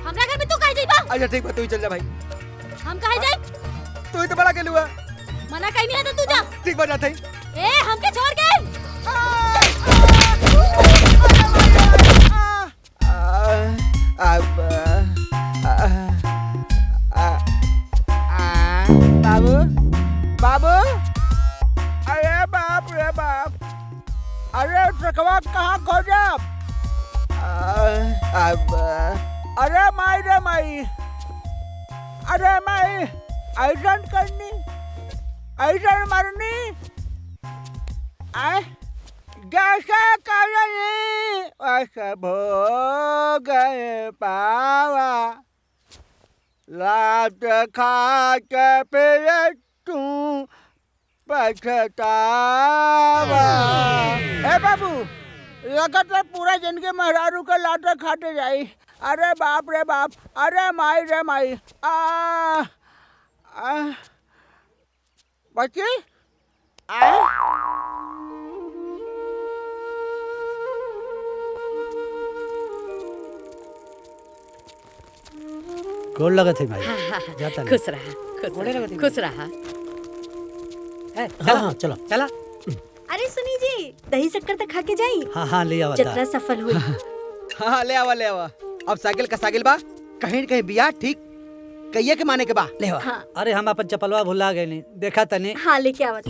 हमरा घर में तू काहे जाइबा? अच्छा ठीक बा, तू ही चल जा भाई। हम काहे जाई? तू ही तो बड़ा के हुआ। मना कहीं नहीं है तो तू जा। ठीक बा, जाते ही। ए, हमके छोड़ के। बाबू, बाबू, अरे बाप रे बाप, अरे ट्रकवा कहाँ खो जा? अरे माई रे माई, अरे माई, ऐसा करनी, ऐसा मारनी, जैसा करनी वैसा भोग पावा, लात खा के फिर तू पछतावा। ए बाबू, लगत है पूरा जिंदगी मेहरारू के लात खाते जाई। अरे बाप रे बाप, अरे माई रे माई। बच्ची गोड़ लगत है भाई। जाता खुश रहा, खुश रहा। हाँ चलो चला। अरे सुनी जी, दही शक्कर तक खा के जाई। हाँ ले आवा। जतरा सफल हुई। हाँ ले आवा ले आवा। अब साइकिल का साइकिल बा, कहीं कहीं बिया ठीक कहिए के माने के बा ले आवा। हाँ। अरे हम अपन चपलवा भुला गए नहीं, देखा तनी। हाँ लेके आवत।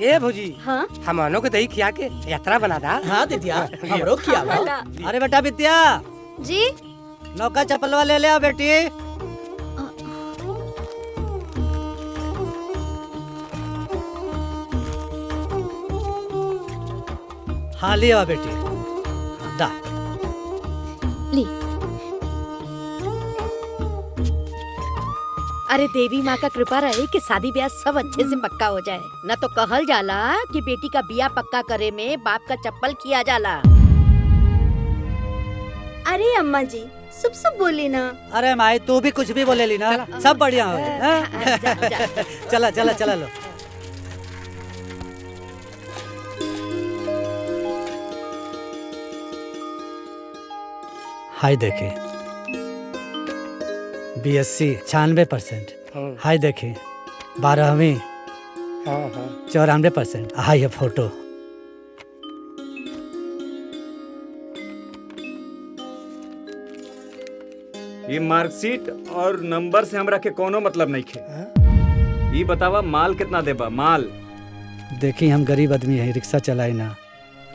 ए भौजी, हाँ हमनो के दही खिया के यात्रा बना दा। हाँ दीदिया, हमरो खिया। अरे बेटा विद्या जी नौका चपलवा ले आओ बेटी। हाँ ले आओ बेटी। दा ली। अरे देवी माँ का कृपा रहे कि शादी ब्याह सब अच्छे से पक्का हो जाए। न तो कहल जाला कि बेटी का बिया पक्का करे में बाप का चप्पल किया जाला। अरे अम्मा जी, सब सब बोली ना। अरे माई तू भी कुछ भी बोले ली ना, सब बढ़िया हो गए। चला चला चला लो। हाय देखे BSc 96%। हाय देखे 12वीं 94%। हाय ये फोटो। ये मार्कशीट और नंबर से हमरा के कोनो मतलब नहीं खे। ये बतावा माल कितना देबा माल? देखी हम गरीब आदमी है, रिक्शा चलाई ना,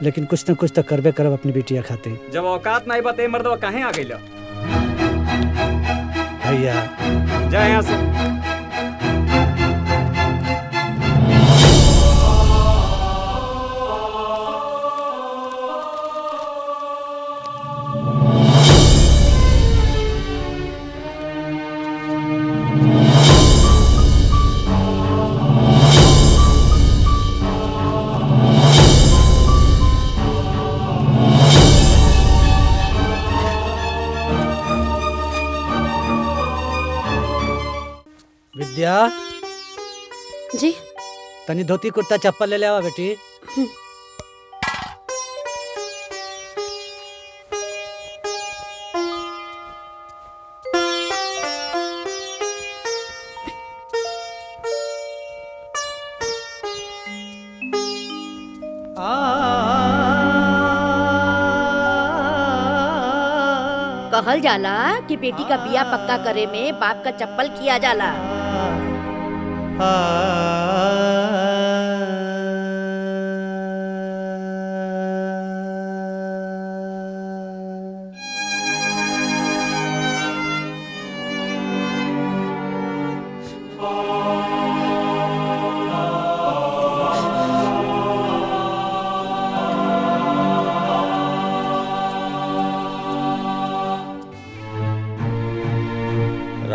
लेकिन कुछ न कुछ तो करबे करब अपनी बेटिया खाते। जब औकात नहीं बते मर्दवा काहे आ गइला? भैया जा यहाँ से। विद्या जी तनी धोती कुर्ता चप्पल ले आवा बेटी। कहल जाला कि बेटी का बिया पक्का करे में बाप का चप्पल किया जाला।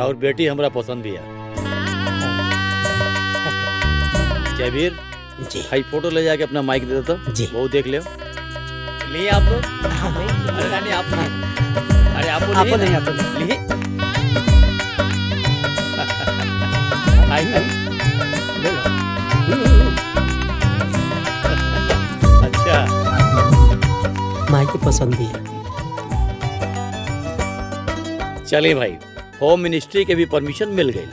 और बेटी हमरा पसंद भी है। जयवीर जी भाई फोटो ले जाके अपना माइक दे देता जी। वो देख ले लिए आप लोग। अरे नहीं आप नहीं, अरे आप नहीं लिए आई नहीं अच्छा माई की पसंद भी है। चलिए भाई, होम मिनिस्ट्री के भी परमिशन मिल गई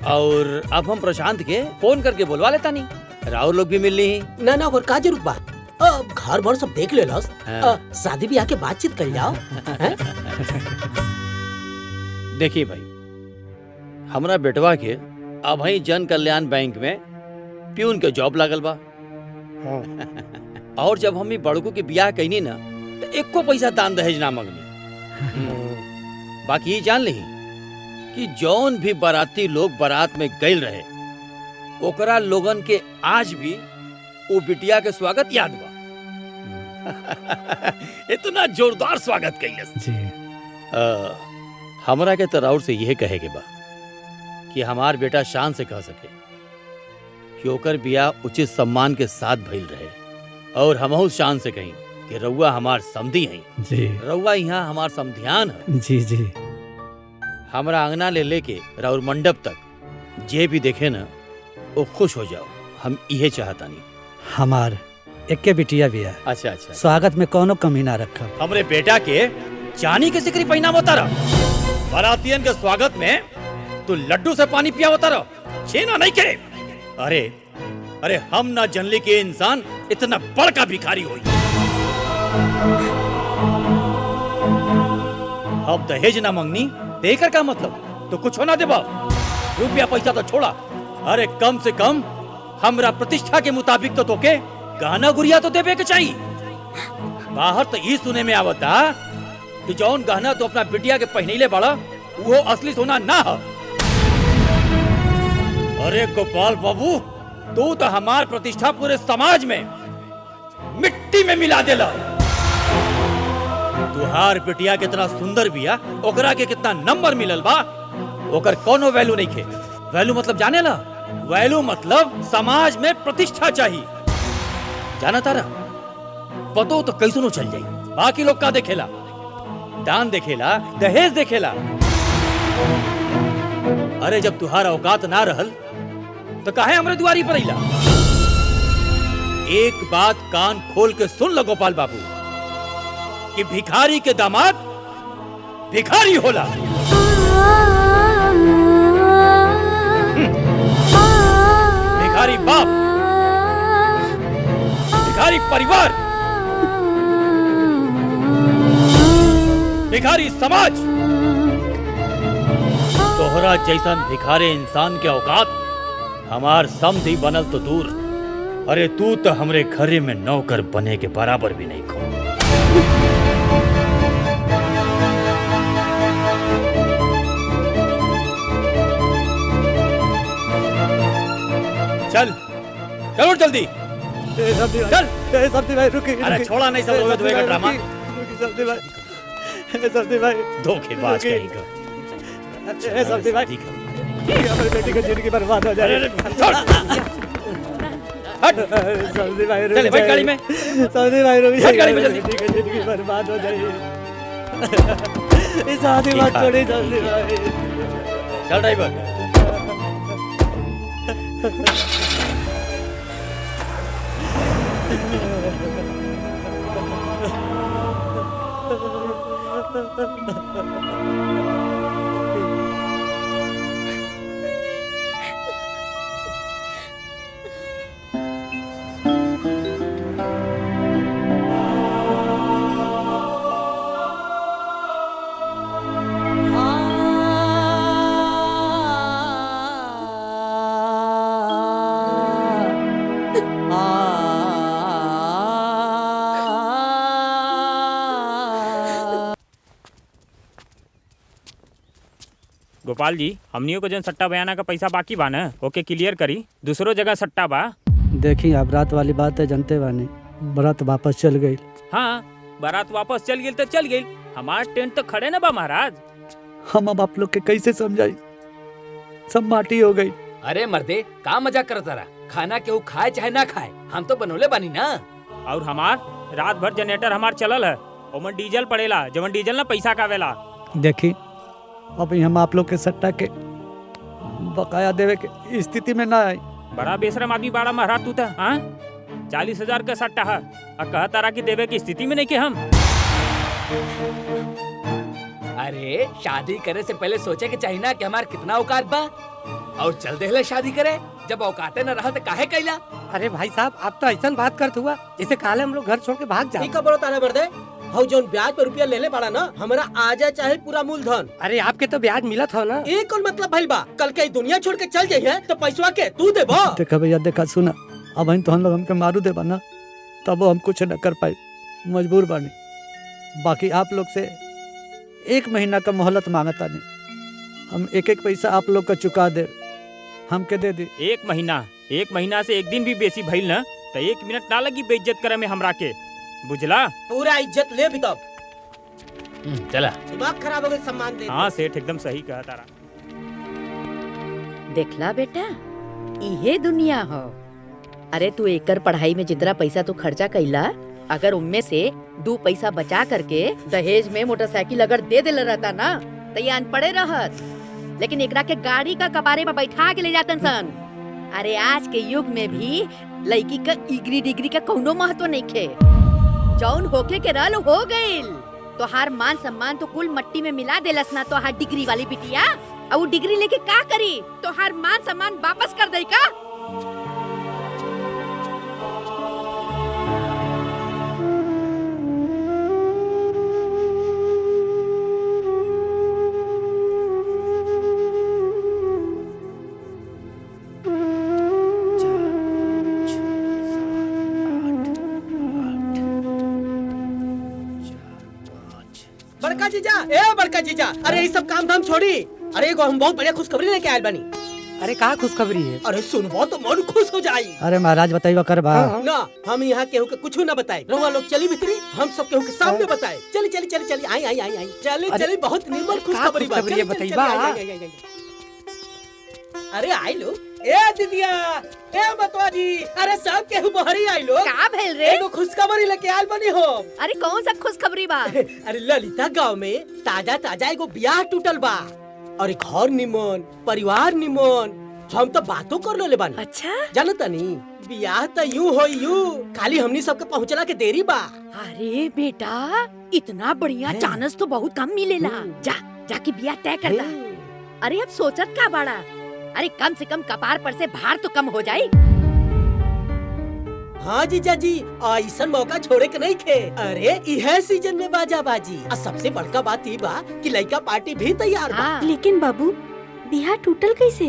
और अब हम प्रशांत के फोन करके बुलवा लेता नहीं, राहुल लोग भी मिल ली। ना ना और का जरूर बात, घर भर सब देख ले लस। हाँ। शादी ब्याह के बातचीत कर जाओ। देखिए भाई, हमरा बेटवा के अब ही जन कल्याण बैंक में प्यून के जॉब लागल बा। और जब हम बड़कू के बियाह कैनी ना तो एको पैसा दान दहेज ना मंगनी। बाकी ये जान ली कि जौन भी बाराती लोग बारात में गइल रहे ओकरा लोगन के आज भी वो बिटिया के स्वागत याद बा। इतना जोरदार स्वागत कैलस। हमरा के तराउर से यह कहे के बा कि हमार बेटा शान से कह सके कि ओकर बियाह उचित सम्मान के साथ भइल रहे, और हमहू शान से कहीं कि रउआ हमार समधी हैं जी रउआ यहाँ हमार समधियान है। जी जी हमरा अंगना ले लेके राउर मंडप तक जे भी देखे ना वो खुश हो जाओ, हम इहे चाहता नहीं। हमार एके बिटिया भी है। अच्छा अच्छा, स्वागत में कोनो कमी ना रखा। हमरे बेटा के चानी के सिकरी पहना होता रहा, बारातियन के स्वागत में तू लड्डू से पानी पिया होता रहा, छेना नहीं करे। अरे अरे हम ना जनली के इंसान इतना बड़का भिखारी होई। अब दहेज ना मंगनी देकर का मतलब, तो कुछ होना देबा, रुपया पैसा तो छोड़ा, अरे कम से कम हमरा प्रतिष्ठा के मुताबिक तो तोके गहना गुड़िया तो देवे के चाहिए। बाहर तो ये सुने में आवता कि जौन गहना तो अपना बिटिया के पहनीले बड़ा वो असली सोना ना है। अरे गोपाल बाबू, तू तो हमार प्रतिष्ठा पूरे समाज में मिट्टी में मिला देला। तुहार बिटिया कितना सुंदर बिया, ओकरा के कितना नंबर मिलल बा, ओकर कोनो वैल्यू नहीं खे। वैल्यू मतलब जाने ला, वैल्यू मतलब समाज में प्रतिष्ठा चाहिए। जाना तारा पतो तो कैसनो चल जाई, बाकी लोग का देखेला, दान देखेला, दहेज देखेला। अरे जब तुहारा औकात ना रहल तो काहे हमरे दुआरी पर अइला। एक बात कान खोल के सुन लो गोपाल बाबू कि भिखारी के दामाद भिखारी होला। भिखारी बाप, भिखारी परिवार, भिखारी समाज। तोहरा जैसन भिखारे इंसान के औकात हमार समधी बनल तो दूर, अरे तू तो हमरे घरे में नौकर बने के बराबर भी नहीं खो। चल चलो जल्दी चल। समधी भाई रुकी, अरे छोड़ा नहीं, सब रोवे धोए का ड्रामा। समधी भाई धोखेबाज कहीं का। समधी भाई हमारी बेटी की जिंदगी बर्बाद हो जाए। समधी भाई चल भाई गाड़ी में, समधी भाई रुक जाइए, गाड़ी में जल्दी। बेटी की जिंदगी बर्बाद हो जाए। इस आदमी बात छोड़ी समधी भाई। चल ड्राइवर। गोपाल जी, हमनियों को जन सट्टा बयाना का पैसा बाकी बा न, ओके क्लियर करी। दूसरो जगह सट्टा बा। देखी अब रात वाली बात है, जानते बानी बारात वापस चल गई। हाँ, बारात वापस चल गई तो चल गई, हमार टेंट तो खड़े न बा महाराज। हम अब आप लोग के कैसे समझाई, सब माटी हो गई। अरे मर्दे, का मजाक करता रहा, खाना केहू खाए चाहे ना खाए, हम तो बनोले बानी ना। और हमार रात भर जनरेटर हमार चलल है, ओमन डीजल पड़ेला, जवन डीजल ना पैसा का वेला। देखी अभी हम आप लोग के सट्टा के बकाया देवे के स्थिति में ना आए। बड़ा बेशरम आदमी बाड़ा महाराज तू था। 40,000 का सट्टा है, कहा तारा की देवे की स्थिति में नहीं के हम। अरे शादी करे से पहले सोचे के चाहिए ना कि हमार कितना औकात बा, और चल देहले शादी करे, जब औकाते न रहा तो काहे कैला। अरे भाई साहब, आप तो ऐसा बात करते हुआ जैसे काले हम लोग घर छोड़ के भाग जाए। ठीक है बड़ो तारा बर्दे, हौ जोन ब्याज पे रुपया लेले बाड़ा ना, हमरा आजा चाहे पूरा मूलधन। अरे आपके तो ब्याज मिला था ना। एक कौन मतलब भइल बा, कल के दुनिया छोड़ के चल जाइए तो पैसवा के तू देबो। देखा भैया, देखा सुना, अब हम तो हम लोग हमके मारू देबा ना, तब हम कुछ न कर पाए, मजबूर बानी। बाकी आप लोग से 1 महीना का मोहलत मांगता नहीं, हम एक पैसा आप लोग का चुका दे, हमके दे दी। 1 महीना से 1 दिन भी बेसी भइल न तो 1 मिनट ना लगी बेइज्जत करे में हमरा के, बुझला। पूरा इज्जत ले भी तब। चला। दिमाग खराब हो गया सम्मान दे। हाँ सेठ एकदम सही कहा तारा। देखला बेटा, इहे दुनिया हो। अरे तू एकर पढ़ाई में जितना पैसा तू खर्चा कैला, अगर उनमें से 2 पैसा बचा करके दहेज में मोटरसाइकिल अगर दे देला रहता ना, तो ये अनपढ़े रहत। लेकिन एकरा के गाड़ी का कबारे पर बैठा के ले जातन सन। अरे आज के युग में भी लड़की का डिग्री का कौनो महत्व नहीं खे। जौन होके के रल हो गइल। तो हार मान सम्मान तो कुल मट्टी में मिला देलस ना। तो हार डिग्री वाली बिटिया, और वो डिग्री लेके का करी? तो हार मान सम्मान वापस कर दे का? बड़का जीजा, ए बड़का जीजा, अरे ये सब काम धाम छोड़ी। अरे एगो हम बहुत बढ़िया खुशखबरी लेके आयल बानी। अरे का खुशखबरी है? अरे सुनबो तो मन खुश हो जाई। अरे महाराज बताइए कर बा। ना हम यहाँ केहू के कुछ न बताए। रउआ लोग चली भीतरी, हम सब केहू के सामने बताए। चली चली चली चली, आई आई आई आई, चली चली, बहुत निर्मल खुशखबरी बा। खुशखबरी है, चली, चली, बताइबा। चली, आई, आई, आई, आई। अरे आई लो, ए दीदिया, ए मतवा जी, अरे सब केहू बहरी आई लो। का भेल रे? एगो खुशखबरी लेके आयल बानी हो। अरे कौन सा खुशखबरी बा? अरे ललिता गांव में ताजा ताजा एगो ब्याह टूटल बा। और घर निमन, परिवार निमन, हम तो बातों कर ले बानी। अच्छा जानता नहीं, ब्याह तो यूं हो यूं, खाली हमनी सबके पहुँचला के देरी बा। अरे बेटा, इतना बढ़िया चांस तो बहुत कम मिलेला। जा जाके ब्याह तय कर दा। अरे अब सोचत का बाड़ा? अरे कम से कम कपार पर से भार तो कम हो जाए। हाँ जीजा जी, ऐसा मौका छोड़े के नहीं खे। अरे यह सीजन में बाजा बाजी। और सबसे बड़का बात ये बा कि लड़का पार्टी भी तैयार बा। लेकिन बाबू, बिहार टूटल कैसे?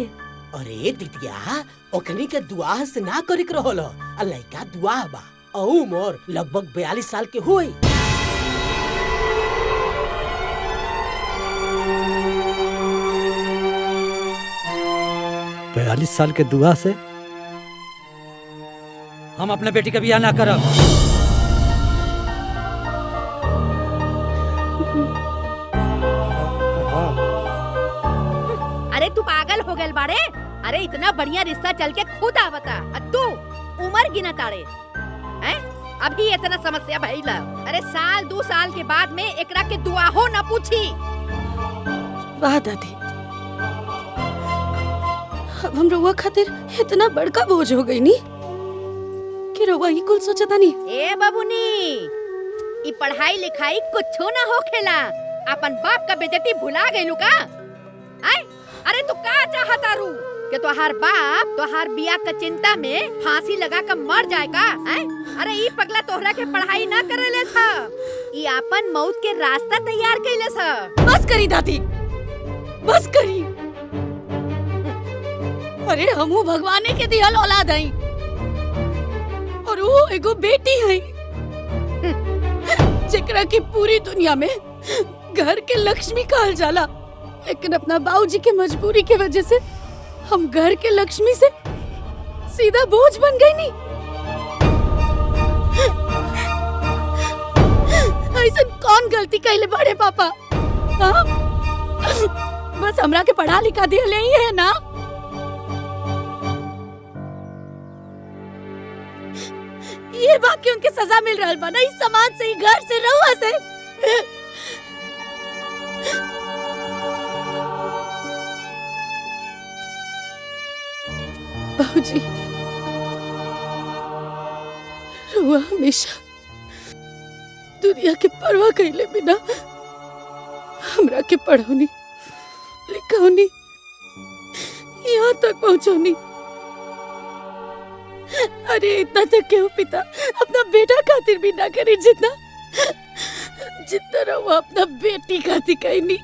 अरे दीदिया, ओकनी के दुआ से ना करे के रहल। लड़का दुआ बा और उम्र लगभग 42 साल के हुई। 42 साल के दुआ से हम अपने बेटी का ब्याह ना करब। अरे तू पागल हो गए बाड़े? अरे इतना बढ़िया रिश्ता चल के खुद आवता, तू उम्र गिना ताड़े हैं? अभी इतना समस्या भइला। अरे साल 2 साल के बाद में एकरा के दुआ हो ना पूछी। वाह दादी, अब हम रउआ खातिर इतना बड़का बोझ हो गई नी कि रउआ ही कुल सोचता नी। ए बाबूनी, ई पढ़ाई लिखाई कुछो ना होखेला। अपन बाप का बेइज्जती भुला गइलू का? आय? अरे तू का चाहता रू कि तोहार बाप तोहार बिया का चिंता में फांसी लगा कर मर जाए का? आय? अरे ई पगला तोहरा के पढ़ाई ना करेले था, ई अपन मौत के रास्ता तैयार कइले था। बस करी दादी, बस करी। अरे हमू भगवाने के दिहल औलाद हई और वो एगो बेटी हई जेकरा की पूरी दुनिया में घर के लक्ष्मी कहल जाला। लेकिन अपना बाबूजी के मजबूरी के वजह से हम घर के लक्ष्मी से सीधा बोझ बन गई नी। ऐसा कौन गलती कैले बड़े पापा? हाँ? बस हमरा के पढ़ा लिखा दिया ही है ना। ये बाकी उनके सजा मिल रहा बा ना, इस समाज से, घर से, रहुआ से। बाबूजी, रहुआ हमेशा दुनिया के परवाह कैले बिना हमरा के पढ़ौनी, लिखौनी, यहाँ तक पहुँचौनी। अरे इतना तक क्यों पिता अपना बेटा खातिर भी ना करे जितना रहुआ अपना बेटी खातिर कहनी।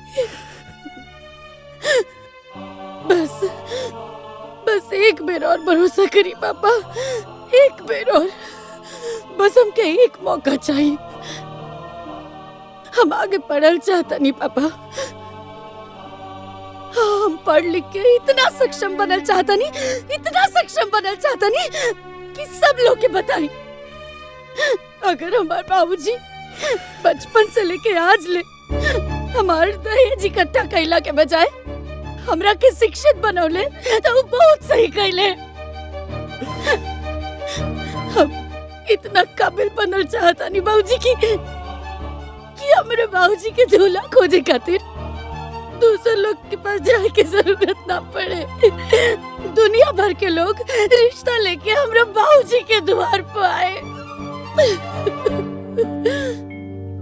बस एक बेर और भरोसा करी पापा, एक बेर और। बस हमके एक मौका चाहिए। हम आगे पढ़ल चाहता नहीं पापा। हम पढ़ लिख के इतना सक्षम बनल चाहता नहीं, इतना सक्षम बनल चाहता नहीं कि सब लोग के बताएं। अगर हमारे बाबूजी बचपन से लेके आज ले हमार दहेज इकट्ठा कैला के बजाय हमरा के शिक्षित बनौले तो वो बहुत सही कैले। हम इतना काबिल बनल चाहता नहीं बाबूजी कि हमरे बाबूजी के दूल्हा खोजे खातिर दूसरे लोग के पास जाए की जरूरत ना पड़े। दुनिया भर के लोग रिश्ता लेके हमरा बाबूजी के द्वार पर आए।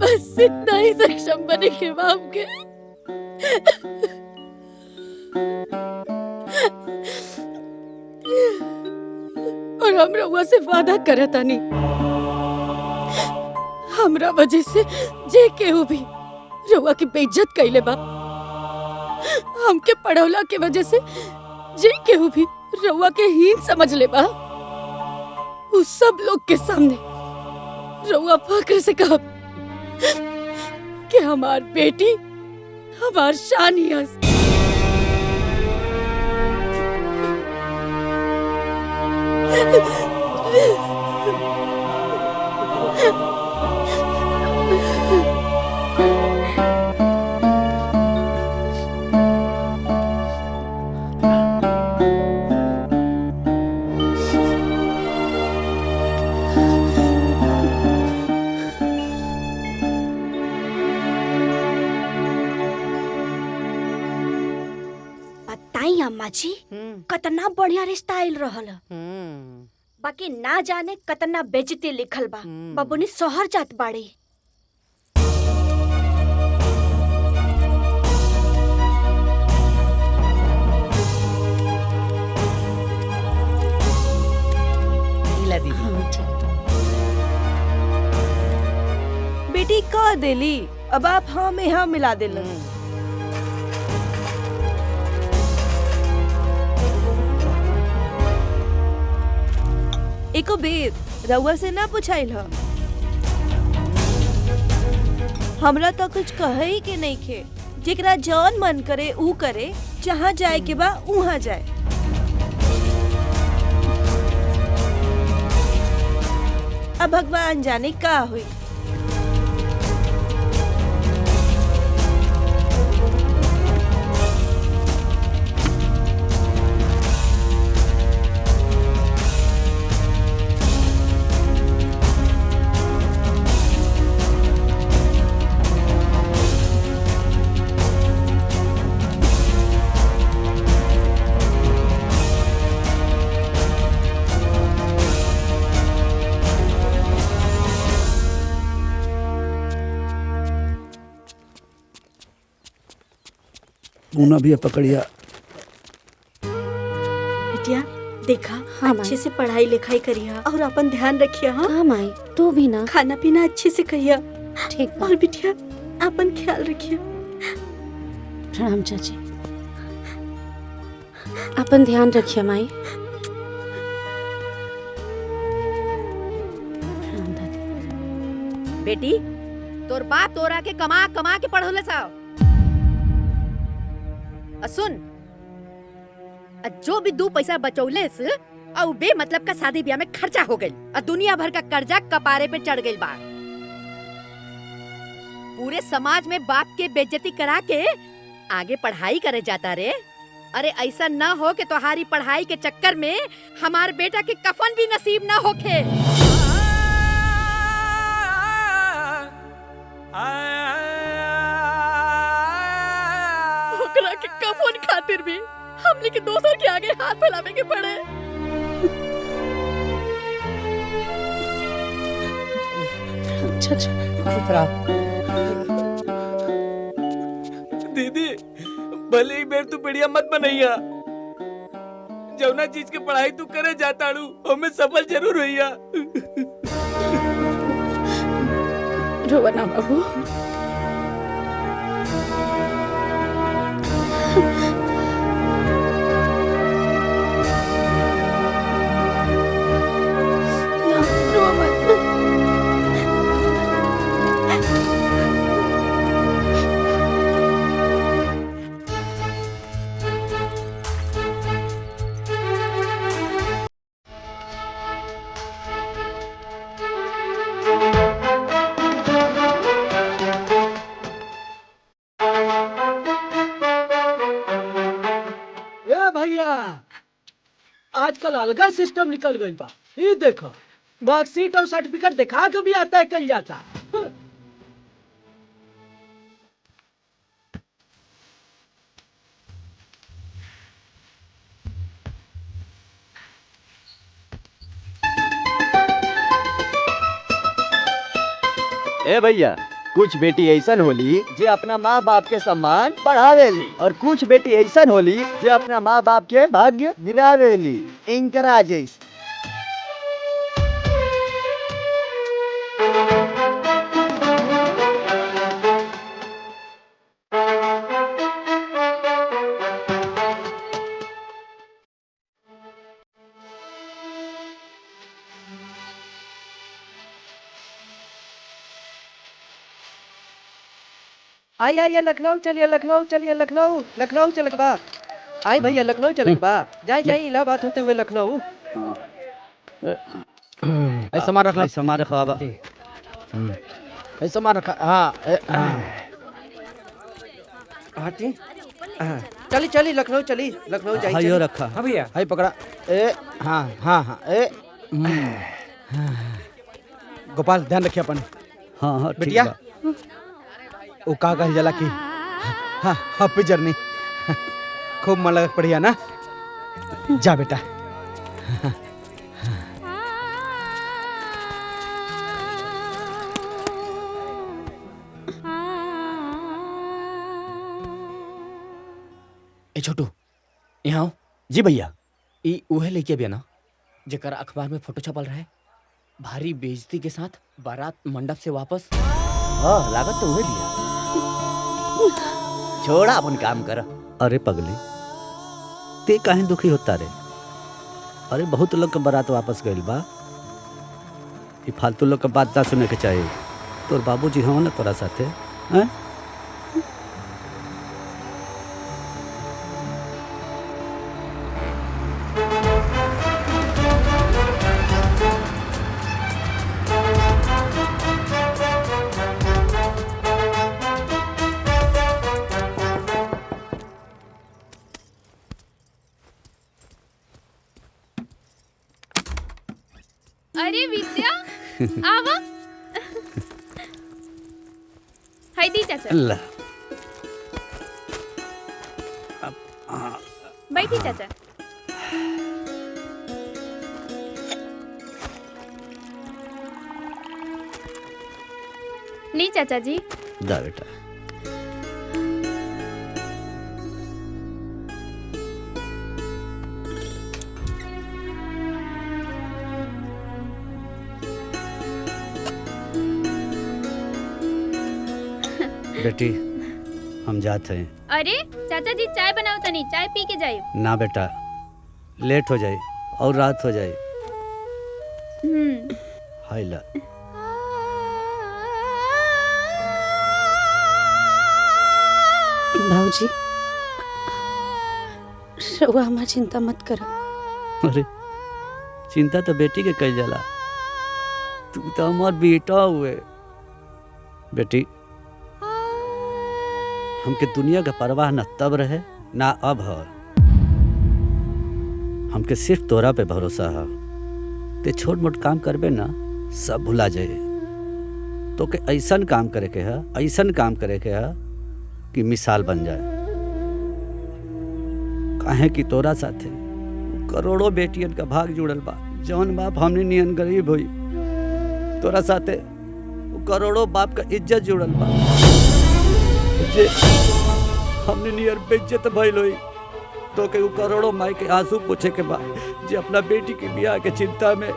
बस इतना ही सक्षम बने के बाप के। और हमरा हुआ से वादा करे तानी हमरा वजह से जे केहू भी रउआ की बेइज्जत कैले बा, हमके पढ़ौला के वजह से जे केहू भी रउआ के हीन समझ ले बा, उस सब लोग के सामने रउआ फक्र से कहब कि हमार बेटी हमार शान ही है। बताई अम्मा जी कतना बढ़िया रिश्ता आयल रहल। बाकी ना जाने कतना बेइज्जती लिखल बा। बबुनी शहर जात बाड़ी। बेटी कह देली, अब आप हाँ में हाँ मिला देल। एको बेर रउआ से ना पूछाइल ह। हमरा तो कुछ कहे ही के नहीं खे। जेकरा जौन मन करे ऊ करे, जहाँ जाए के बा उहाँ जाए। अब भगवान जाने का हुई। पूना भी पकड़िया। बिटिया देखा, अच्छे से पढ़ाई लिखाई करिया और अपन ध्यान रखिया। हाँ माई, तू भी ना खाना पीना अच्छे से कहिया। ठीक। और बिटिया अपन ख्याल रखिया। प्रणाम चाची। अपन ध्यान रखिए माई। बेटी तोर बाप तोरा के कमा कमा के पढ़ौले साव। सुन, जो भी 2 पैसा बचौले से और बे मतलब का शादी ब्याह में खर्चा हो गई और दुनिया भर का कर्जा कपारे पे चढ़ गई बा। पूरे समाज में बाप के बेइज्जती करा के आगे पढ़ाई करे जाता रे। अरे ऐसा न हो कि तुम्हारी पढ़ाई के चक्कर में हमार बेटा के कफन भी नसीब न होखे। ओकरा के कफन खातिर भी हमने के दोसर के आगे हाथ फैलावे के पड़े। दीदी भले ही बेर तू बढ़िया मत बनैया। जौना चीज के पढ़ाई तू करे जाताड़ू हमें सफल जरूर होइया। रोवा ना बाबू। आजकल अलगा सिस्टम निकल गई बा। ये देखो मार्कशीट और सर्टिफिकेट दिखा के भी आता है कल जाता। ए भैया, कुछ बेटी ऐसन होली जे अपना माँ बाप के सम्मान बढ़ावेली और कुछ बेटी ऐसन होली जे अपना माँ बाप के भाग्य गिरावेली। इनकरा जैसे आई आई लखनऊ चलिए, लखनऊ चलिए, लखनऊ लखनऊ चल बा। आई भैया लखनऊ चल बा। जाए जाए इलाहाबाद होते हुए लखनऊ। ऐसा मार रखा। ऐसा मार रखा बा। ऐसा मार रखा। हाँ हाँ ठीक। चली चली लखनऊ चली, लखनऊ जाए। हाइयो रखा। हाँ भैया। हाई पकड़ा। ए हाँ हाँ हाँ ए गोपाल ध्यान रखिए अपन। हाँ हाँ ठीक बिटिया बा। वो का कहल जाला की हाँ हैप्पी जर्नी। खूब मन लगा पढ़िया ना। जा बेटा। ए छोटू यहाँ आओ। जी भैया। ई उहे लेके अबिया ना जेकर अखबार में फोटो छपल रहे, भारी बेइज्जती के साथ बारात मंडप से वापस। हाँ लागत तो उहे लिया। छोड़ा अपन काम कर। अरे पगली, ते काहे दुखी होता रे? अरे बहुत लोग के बारात वापस गइल बा। ये फालतू लोग के बात ना सुने के चाहिए। तोर बाबूजी हो ना तोरा साथे, हैं? अरे विद्या आवा। हाय दी चाचा। अल्लाह। बैठी चाचा। ली चाचा जी। दा बेटा। बेटी हम जाते हैं। अरे चाचा जी चाय बनाओ तनी, चाय पी के जाइए। ना बेटा, लेट हो जाए और रात हो जाए। हाय ला। भाऊजी रउआ हमार चिंता मत करो। अरे चिंता तो बेटी के कल जाला। तू तो हमार बेटा हुए। बेटी हमके दुनिया का परवाह न तब रहे ना अब है। हमके सिर्फ तोरा पे भरोसा है। ते छोट मोट काम करबे ना सब भुला जाए। तो के ऐसन काम करे के है, ऐसन काम करे के है कि मिसाल बन जाए। काहे कि तोरा साथे करोड़ों बेटियन का भाग जुड़ल बा। जौन बाप हमने नियन गरीब हुई, तोरा साथे करोड़ों बाप का इज्जत जुड़ल बा। जे हमने नियर बेइज्जत भइल होई तो के करोड़ों माई के आंसू पूछे के बा जे अपना बेटी के बियाह के चिंता में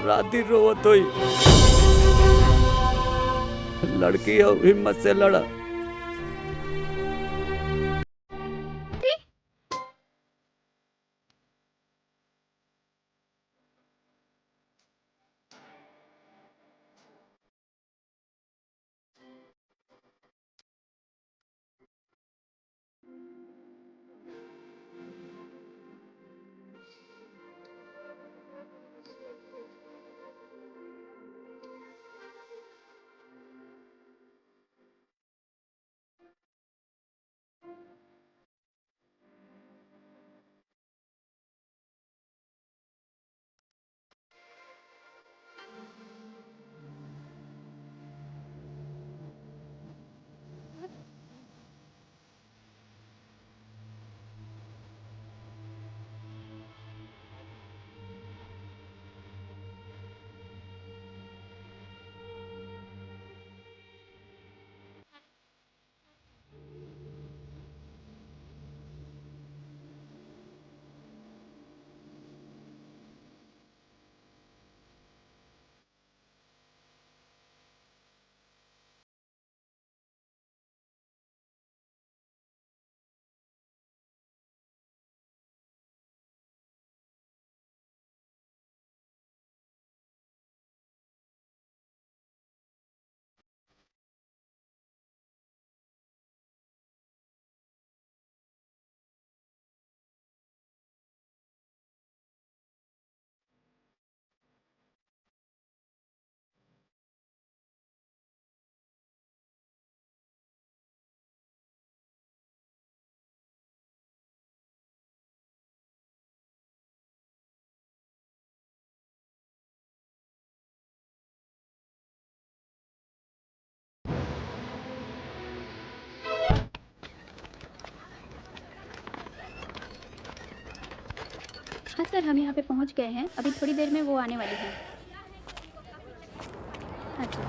रात दिन रोवत होई। लड़की हो हिम्मत से लड़ा। सर हम यहाँ पे पहुँच गए हैं, अभी थोड़ी देर में वो आने वाली है। अच्छा।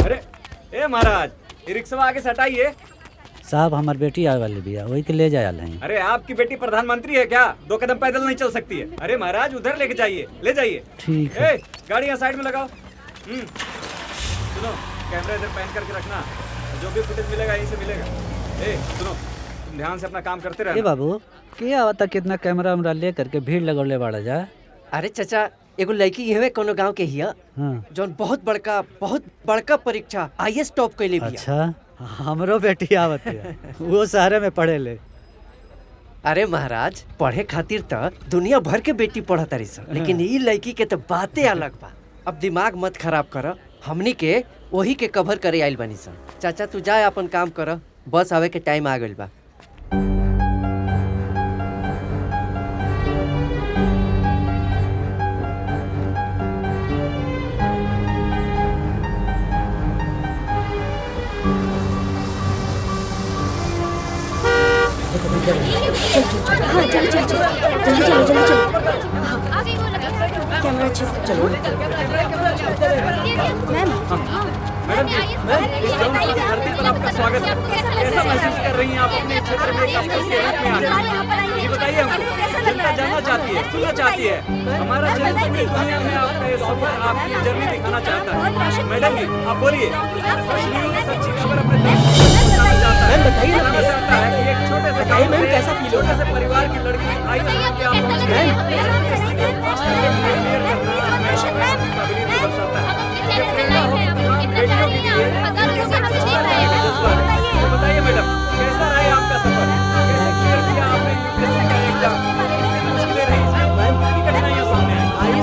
अरे ए महाराज, ये रिक्शा आगे से हटाइए। साहब हमार बेटी आए वाली बिया, वही के ले जाए हैं। अरे आपकी बेटी प्रधानमंत्री है क्या? 2 कदम पैदल नहीं चल सकती है। अरे महाराज उधर लेके जाइए, ले जाइए। ठीक है। गाड़ी यहाँ साइड में लगाओ। सुनो, कैमरा इधर पैन करके रखना, जो भी फुटेज मिलेगा यहीं से मिलेगा। सुनो, तुम ध्यान से अपना काम करते रहना। बाबू क्या आवता कितना कैमरा वैमरा ले करके भीड़ लगौले बाड़ा जा। अरे चाचा, एगो लड़की यहवे कोनो गांव के हिया, जौन बहुत बड़का परीक्षा IAS टॉप कैले बिया। अच्छा, हमरो बेटी आवत है, वो शहर में पढ़े ले। अरे महाराज, पढ़े खातिर तो दुनिया भर के बेटी पढ़त तारी सन, लेकिन ई लड़की के तो बातें अलग बा। अब दिमाग मत खराब कर, हमनी के वही के कवर करे आइल बनी सन। चाचा तू जाए अपन काम कर, बस आवे के टाइम आ गइल बा। हाँ चलो चलो चलो जल्दी चलो जल्दी चलो। कैमरा अच्छे से चलो। मैम मैडम जी, इस जौन की धरती पर आपका स्वागत है। कैसा महसूस कर रही हैं आप अपने क्षेत्र में एक अफसर के रूप में आने? ये बताइए हमको, जनता जानना चाहती है, सुनना चाहती है। हमारा चैनल पूरी दुनिया में आपका ये सफर, आपकी जर्नी दिखाना चाहता है। मैडम जी आप बोलिए, सच न्यूज़, सच्ची खबर अपने दर्शकों तक पहुंचाना चाहता है। बताना चाहता है कि एक छोटे से गाँव से, कैसा फील छोटे से परिवार की लड़की IAS बन के आप पहुंच गए। एसपीएससी के फर्स्ट टाइम क्लियर करना हमेशा काबिलियत को दर्शाता है। ये प्रेरणा हो बेटियों के लिए। बताइए मैडम, कैसा रहा आपका सफर? कैसे क्लियर किया आपने यूपीएससी का एग्जाम? कितनी मुश्किलें रही, कितनी कठिनाइयां सामने आई?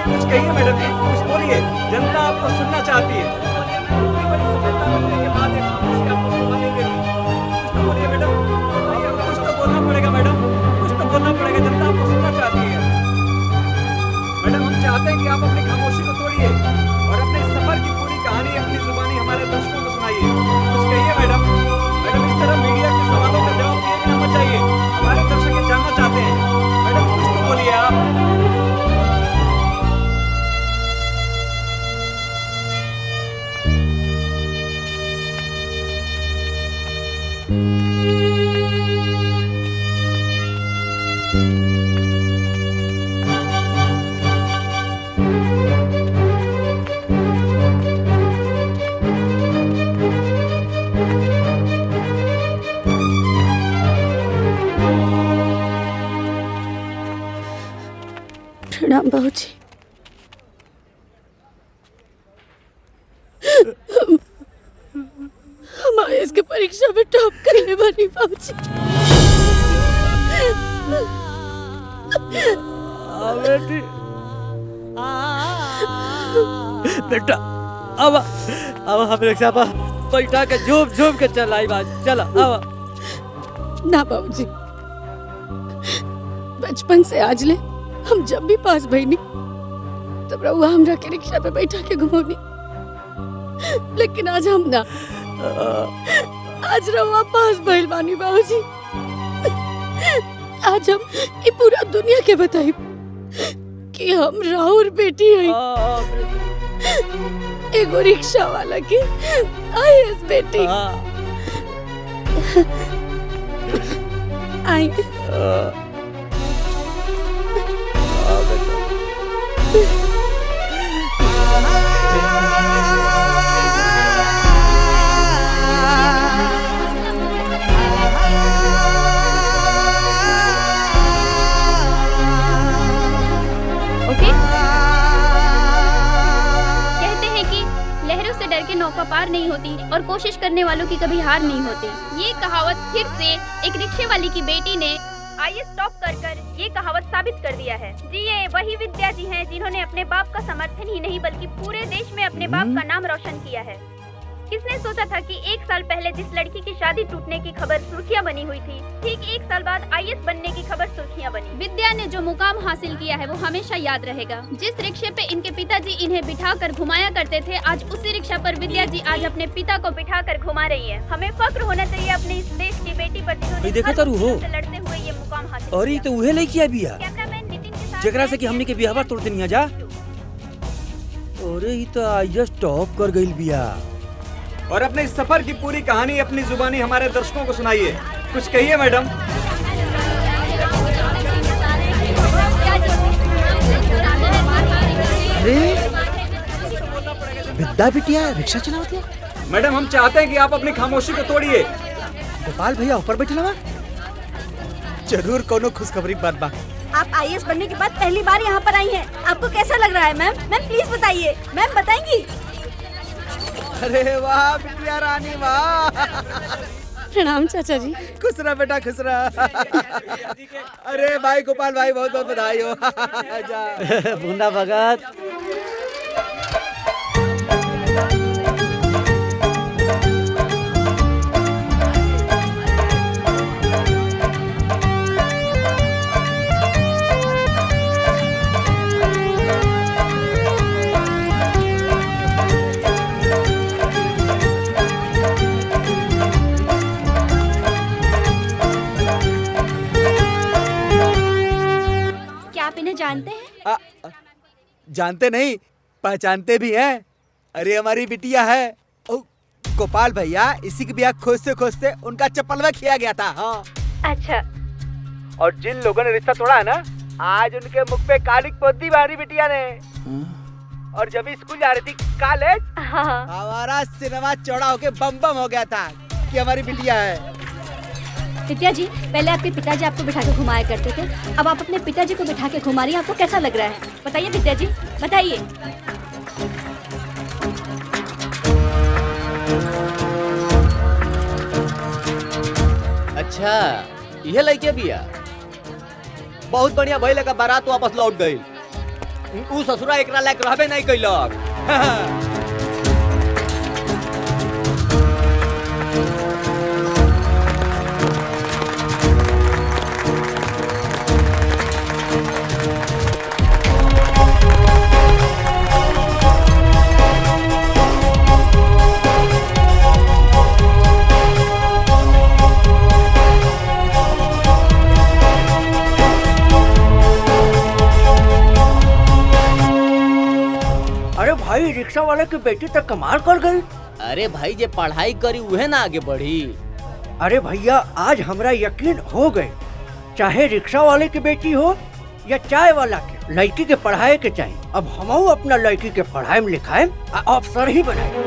कुछ कहिए मैडम जी, कुछ बोलिए, जनता आपको सुनना चाहती है। इतनी बड़ी सफलता मिलने के बाद एक खामोशी आपको शोभा नहीं देती। कुछ तो बोलिए मैडम, बताइए, कुछ तो बोलना पड़ेगा मैडम, कुछ तो बोलना पड़ेगा, जनता आपको सुनना चाहती है। मैडम हम चाहते हैं कि आप अपनी खामोशी को तोड़िए और अपने सफर की पूरी कहानी अपनी जुबानी हमारे दर्शकों को सुनाइए। कुछ कहिए मैडम। मैडम इस तरह मीडिया के सवालों का जवाब दिए बिना मत जाइए, हमारे दर्शक ये जानना चाहते हैं। मैडम कुछ तो बोलिए आप। प्रणाम बाबूजी। हम IAS के परीक्षा में टॉप करने वाली बाबूजी। बेटी बेटा अब हम रिक्शा पर बैठा के झूम झूम के चलाई बात। चला अब ना बाबूजी, बचपन से आज ले हम जब भी पास भईनी तब रउआ हमरा के रिक्शा पे बैठा के घुमौनी, लेकिन आज हम ना, आज रउआ पास भइल बानी बाबूजी। आज हम ये पूरा दुनिया के बताई कि हम राहुल बेटी है, एगो रिक्शा वाला की IAS बेटी। आई डर के नौका पार नहीं होती और कोशिश करने वालों की कभी हार नहीं होती। ये कहावत फिर से एक रिक्शे वाली की बेटी ने IAS टॉप कर ये कहावत साबित कर दिया है। जी ये वही विद्या जी हैं जिन्होंने अपने बाप का समर्थन ही नहीं बल्कि पूरे देश में अपने बाप का नाम रोशन किया है। किसने सोचा था कि 1 साल पहले जिस लड़की की शादी टूटने की खबर सुर्खियां बनी हुई थी, ठीक 1 साल बाद आईएएस बनने की खबर सुर्खियां बनी। विद्या ने जो मुकाम हासिल किया है वो हमेशा याद रहेगा। जिस रिक्शे पे इनके पिताजी इन्हें बिठा कर घुमाया करते थे, आज उसी रिक्शा पर विद्या जी आज अपने पिता को बिठा कर घुमा रही है। हमें फक्र होना चाहिए अपने इस देश की बेटी पर जिन्होंने देखा तारू हो लड़ते हुए ये मुकाम हासिल अरे तो उहे लई किया बिया जेकरा से कि हमने के बियाहवा तोड़ देनिया जा। अरे ई तो आईएएस टॉप कर गइल बिया। और अपने इस सफर की पूरी कहानी अपनी जुबानी हमारे दर्शकों को सुनाइए। कुछ कहिए मैडम। अरे विद्या बिटिया रिक्शा चलावती है। मैडम हम चाहते हैं कि आप अपनी खामोशी को तोड़िए। गोपाल भैया ऊपर बैठे ना, जरूर कोनो खुशखबरी बात बा। आप आईएएस बनने के बाद पहली बार यहाँ पर आई हैं। आपको कैसा लग रहा है मैम? मैम प्लीज बताइए। मैम बताएंगी? अरे वाह बिटिया रानी वाह। प्रणाम चाचा जी। खुश रह बेटा खुश रह। अरे भाई गोपाल भाई बहुत बहुत बधाई हो। बूंदा भगत आप इन्हें जानते हैं? जानते नहीं पहचानते भी हैं। अरे हमारी बिटिया है। ओ, गोपाल भैया इसी के ब्याह खोजते खोजते उनका चप्पलवा खिया गया था। हाँ अच्छा। और जिन लोगों ने रिश्ता तोड़ा है ना, आज उनके मुख पे कालिक पोती हमारी बिटिया ने। और जब स्कूल जा रही थी कॉलेज, हमारा सिनेमा चौड़ा होके बम बम हो गया था कि हमारी बिटिया है। विद्या जी, पहले आपके पिताजी आपको बिठा के घुमाया करते थे, अब आप अपने पिताजी को बिठा के घुमा रही हैं। आपको कैसा लग रहा है? बताइए विद्या जी, बताइए। अच्छा यह लड़के बिया। बहुत बढ़िया भइल का बारात वापस लौट गई। ऊ ससुरा एकरा लायक रहबे नहीं कैलक। भाई रिक्शा वाले की बेटी तक कमाल कर गई। अरे भाई जे पढ़ाई करी उहे ना आगे बढ़ी। अरे भैया आज हमरा यकीन हो गए, चाहे रिक्शा वाले की बेटी हो या चाय वाला के, लड़की के पढ़ाई के चाहिए। अब हम अपना लड़की के पढ़ाई में लिखाए अफसर ही बनाए।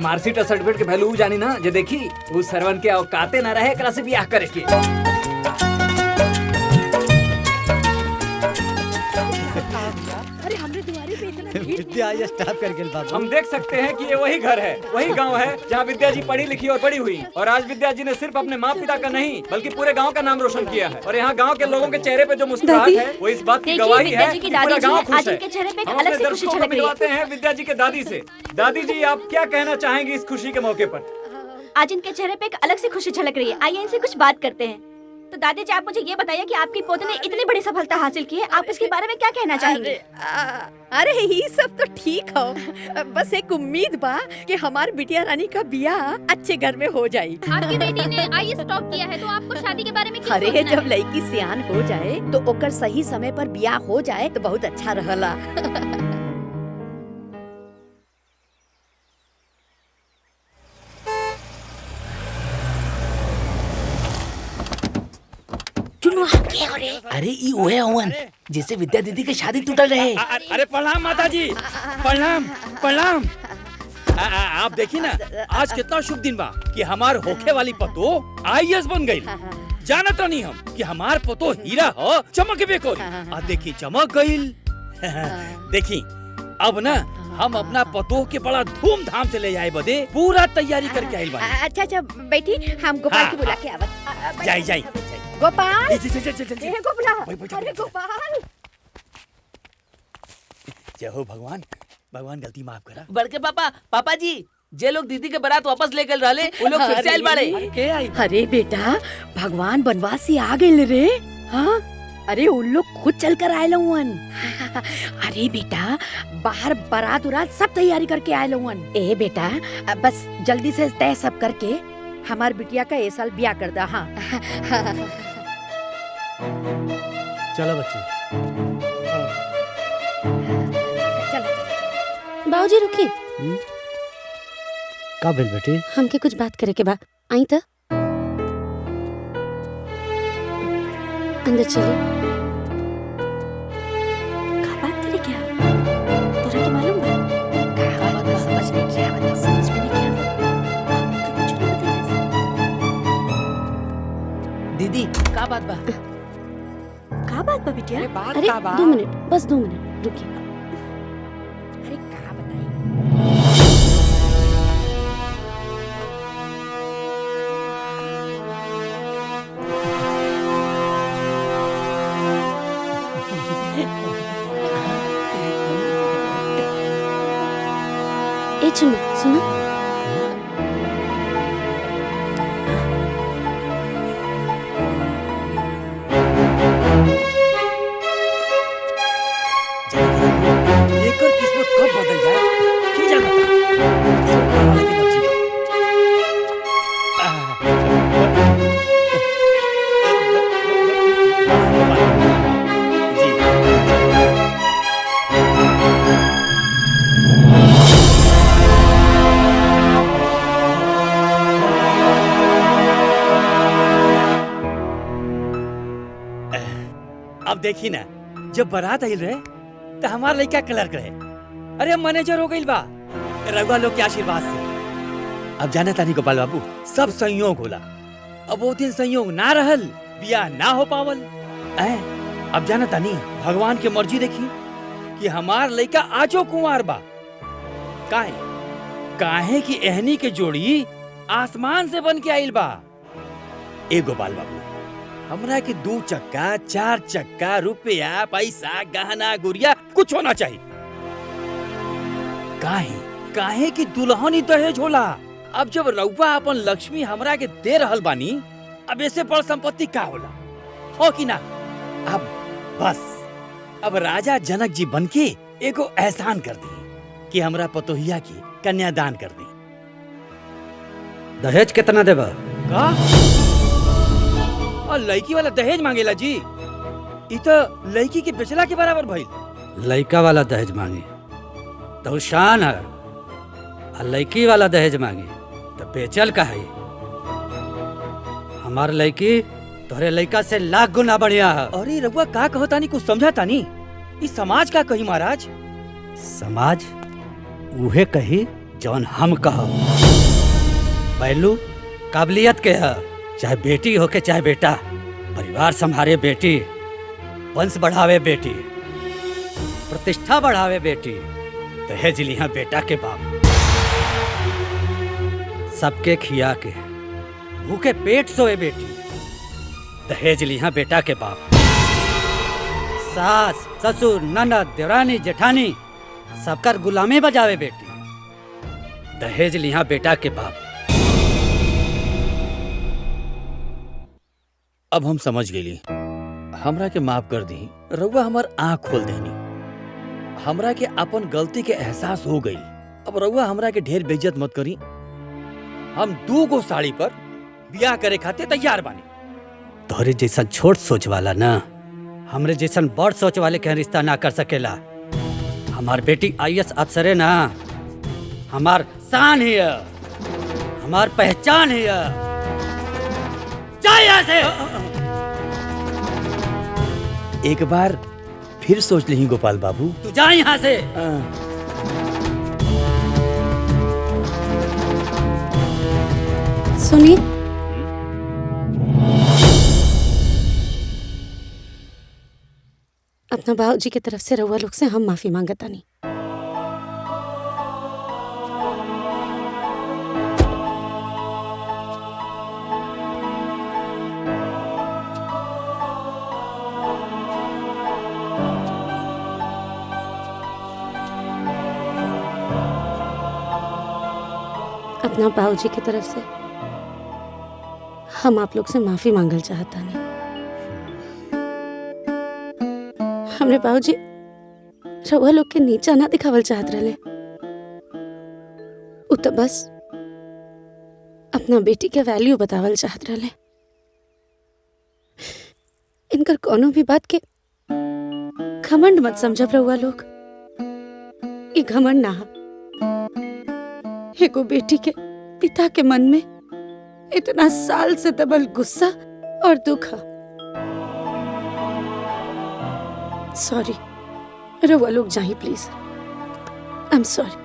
मार्कशीट और सर्टिफिकेट के वैल्यू जानी ना जे देखी उस सरवन के औकाते ना रहे एकरा से ब्याह करे के। अरे हमरे दुआरे पे इतना भीड़ विद्या ये स्टाफ कर गेल बाबू। हम देख सकते हैं कि ये वही घर है, वही गांव है जहां विद्या जी पढ़ी लिखी और बड़ी हुई। और आज विद्या जी ने सिर्फ अपने माँ पिता का नहीं बल्कि पूरे गांव का नाम रोशन किया है। और यहाँ गांव के लोगों के चेहरे पे जो मुस्कुराहट है वो इस बात की गवाही है कि पूरा गांव खुश है। हम अपने दर्शकों को मिलवाते हैं विद्या जी के दादी से। दादी जी, आप क्या कहना चाहेंगी इस खुशी के मौके पर? आज इनके चेहरे पे एक अलग सी खुशी झलक रही है। आइए इनसे कुछ बात करते हैं। तो दादी जी, आप मुझे ये बताइए कि आपकी पोते ने इतनी बड़ी सफलता हासिल की है, आप इसके बारे में क्या कहना चाहेंगे? अरे ये सब तो ठीक हो, बस एक उम्मीद बा कि हमार बिटिया रानी का बियाह अच्छे घर में हो जाए। आपकी बेटी ने आईएएस टॉप किया है तो आपको शादी के बारे में क्यों अरे सोचना जब है? लड़की सियान हो जाए तो ओकर सही समय पर बियाह हो जाए तो बहुत अच्छा रहला। अरे ई ओए अवन जिससे विद्या दीदी की शादी टूटल रहे। अरे प्रणाम माता जी, प्रणाम प्रणाम। आप देखिए ना आज कितना शुभ दिन बा कि हमार होखे वाली पतो आईएएस बन गई। जानत नहीं हम कि हमार पतो हीरा हो चमकबे कोरी। आ देखी चमक गईल। देखी अब ना हम अपना पतो के बड़ा धूमधाम से ले आए बदे पूरा तैयारी करके आइल बानी। अच्छा अच्छा बैठी, हम गोपाल के बुला के आवत। जाई जाई गोपाल, जय ए गोपाल, अरे गोपाल। हो भगवान, भगवान गलती माफ करा। बड़के पापा जी जे लोग दीदी के बारात वापस लेकर रहले वो लोग फिर से आइल बाड़े। अरे बेटा, भगवान बनवास से आ गए रे। हाँ, अरे उन लोग खुद चल कर आए लवन। अरे बेटा, बाहर बारात उरात सब तैयारी करके आए लवन। ए बेटा, बस जल्दी से तय सब करके हमार बिटिया का ये साल ब्याह कर दा। हाँ चलो बच्ची। बाबूजी रुकी, का भेल बेटी? हमके कुछ बात करे के बा। आई तो अंदर चले। का बात करे क्या? तोरा के मालूम बा? का बात समझ नहीं क्या बता, समझ में नहीं क्या। हमके कुछ नहीं बताया। दीदी का बात बा? का बात बा बिटिया? बात अरे का बा? 2 मिनट, बस 2 मिनट रुकिए। अरे का बताई? ए चुन्नू सुनो। लेकर किस्मत कब बदल जाए क्या जानता। अब देखी ना जब बारात आई रहे तो हमार लड़का क्लर्क रहे। अरे मैनेजर हो गई बा रघुआ लोग के आशीर्वाद से। अब जाने तानी गोपाल बाबू सब संयोग होला। अब वो दिन संयोग ना रहल बियाह ना हो पावल। अब जाने तानी भगवान के मर्जी देखी कि हमार लड़का आजो कुंवार बा। काहे कि एहनी के जोड़ी आसमान से बन के आइल बा। ए गोपाल बाबू, हमरा के 2 चक्का 4 चक्का रुपया पैसा गहना गुड़िया कुछ होना चाहिए। काहे कि दुल्हन ही दहेज होला। अब जब रउआ अपन लक्ष्मी हमरा के दे रहल बानी, अब ऐसे बड़ संपत्ति का होला हो कि ना। अब बस अब राजा जनक जी बनके एगो एहसान कर दी कि हमरा पतोहिया की कन्यादान कर दी। दहेज कितना देबा? का और लड़की वाला दहेज मांगेला जी? इ तो लड़की के बेचला के बराबर भइल। लड़का वाला दहेज मांगी तो शान है, और लड़की वाला दहेज मांगी तो बेचल का है। हमार लड़की तोहरे लड़का से लाख गुना बढ़िया है। अरे रघुआ का कहता नहीं कुछ समझा तानी। इस समाज का कही महाराज। समाज उहे कही जौन हम कहो पहलू काबिलियत के है, चाहे बेटी हो के चाहे बेटा। परिवार संभाले बेटी, वंश बढ़ावे बेटी, प्रतिष्ठा बढ़ावे बेटी, दहेज लिया बेटा के बाप। सबके खिया के भूखे पेट सोए बेटी, दहेज लिया बेटा के बाप। सास ससुर ननद देवरानी जेठानी सबकर गुलामी बजावे बेटी, दहेज लिया बेटा के बाप। अब हम समझ गेली, हमरा के माफ कर दी। रउआ हमार आँख खोल देनी, हमरा के अपन गलती के एहसास हो गई। अब रउआ हमरा के ढेर बेइज्जत मत करी। हम 2 गो साड़ी पर ब्याह करे खातिर तैयार बानी। तोहरे जैसन छोट सोच वाला ना हमरे जैसन बड़ सोच वाले के रिश्ता ना कर सकेला। हमार बेटी IAS अफसर है ना, हमार शान है, हमार पहचान है। जा यहाँ से। एक बार फिर सोच ली गोपाल बाबू। तू जा यहाँ से। सुनिए, अपना बाबूजी की तरफ से रउआ लोग से हम माफी मांगता नहीं। अपना बाबूजी की तरफ से हम आप लोग से माफी मांगल चाहता नहीं। हमरे बाबूजी रउआ लोग के नीचा ना दिखावल चाहत रहे। उ तो बस अपना बेटी के वैल्यू बतावल चाहत रहे। इनकर कोनो भी बात के घमंड मत समझब रउआ लोग। ई घमंड ना, एगो बेटी के पिता के मन में इतना साल से दबल गुस्सा और दुख है। सॉरी, रउआ लोग जाइए please. I am sorry.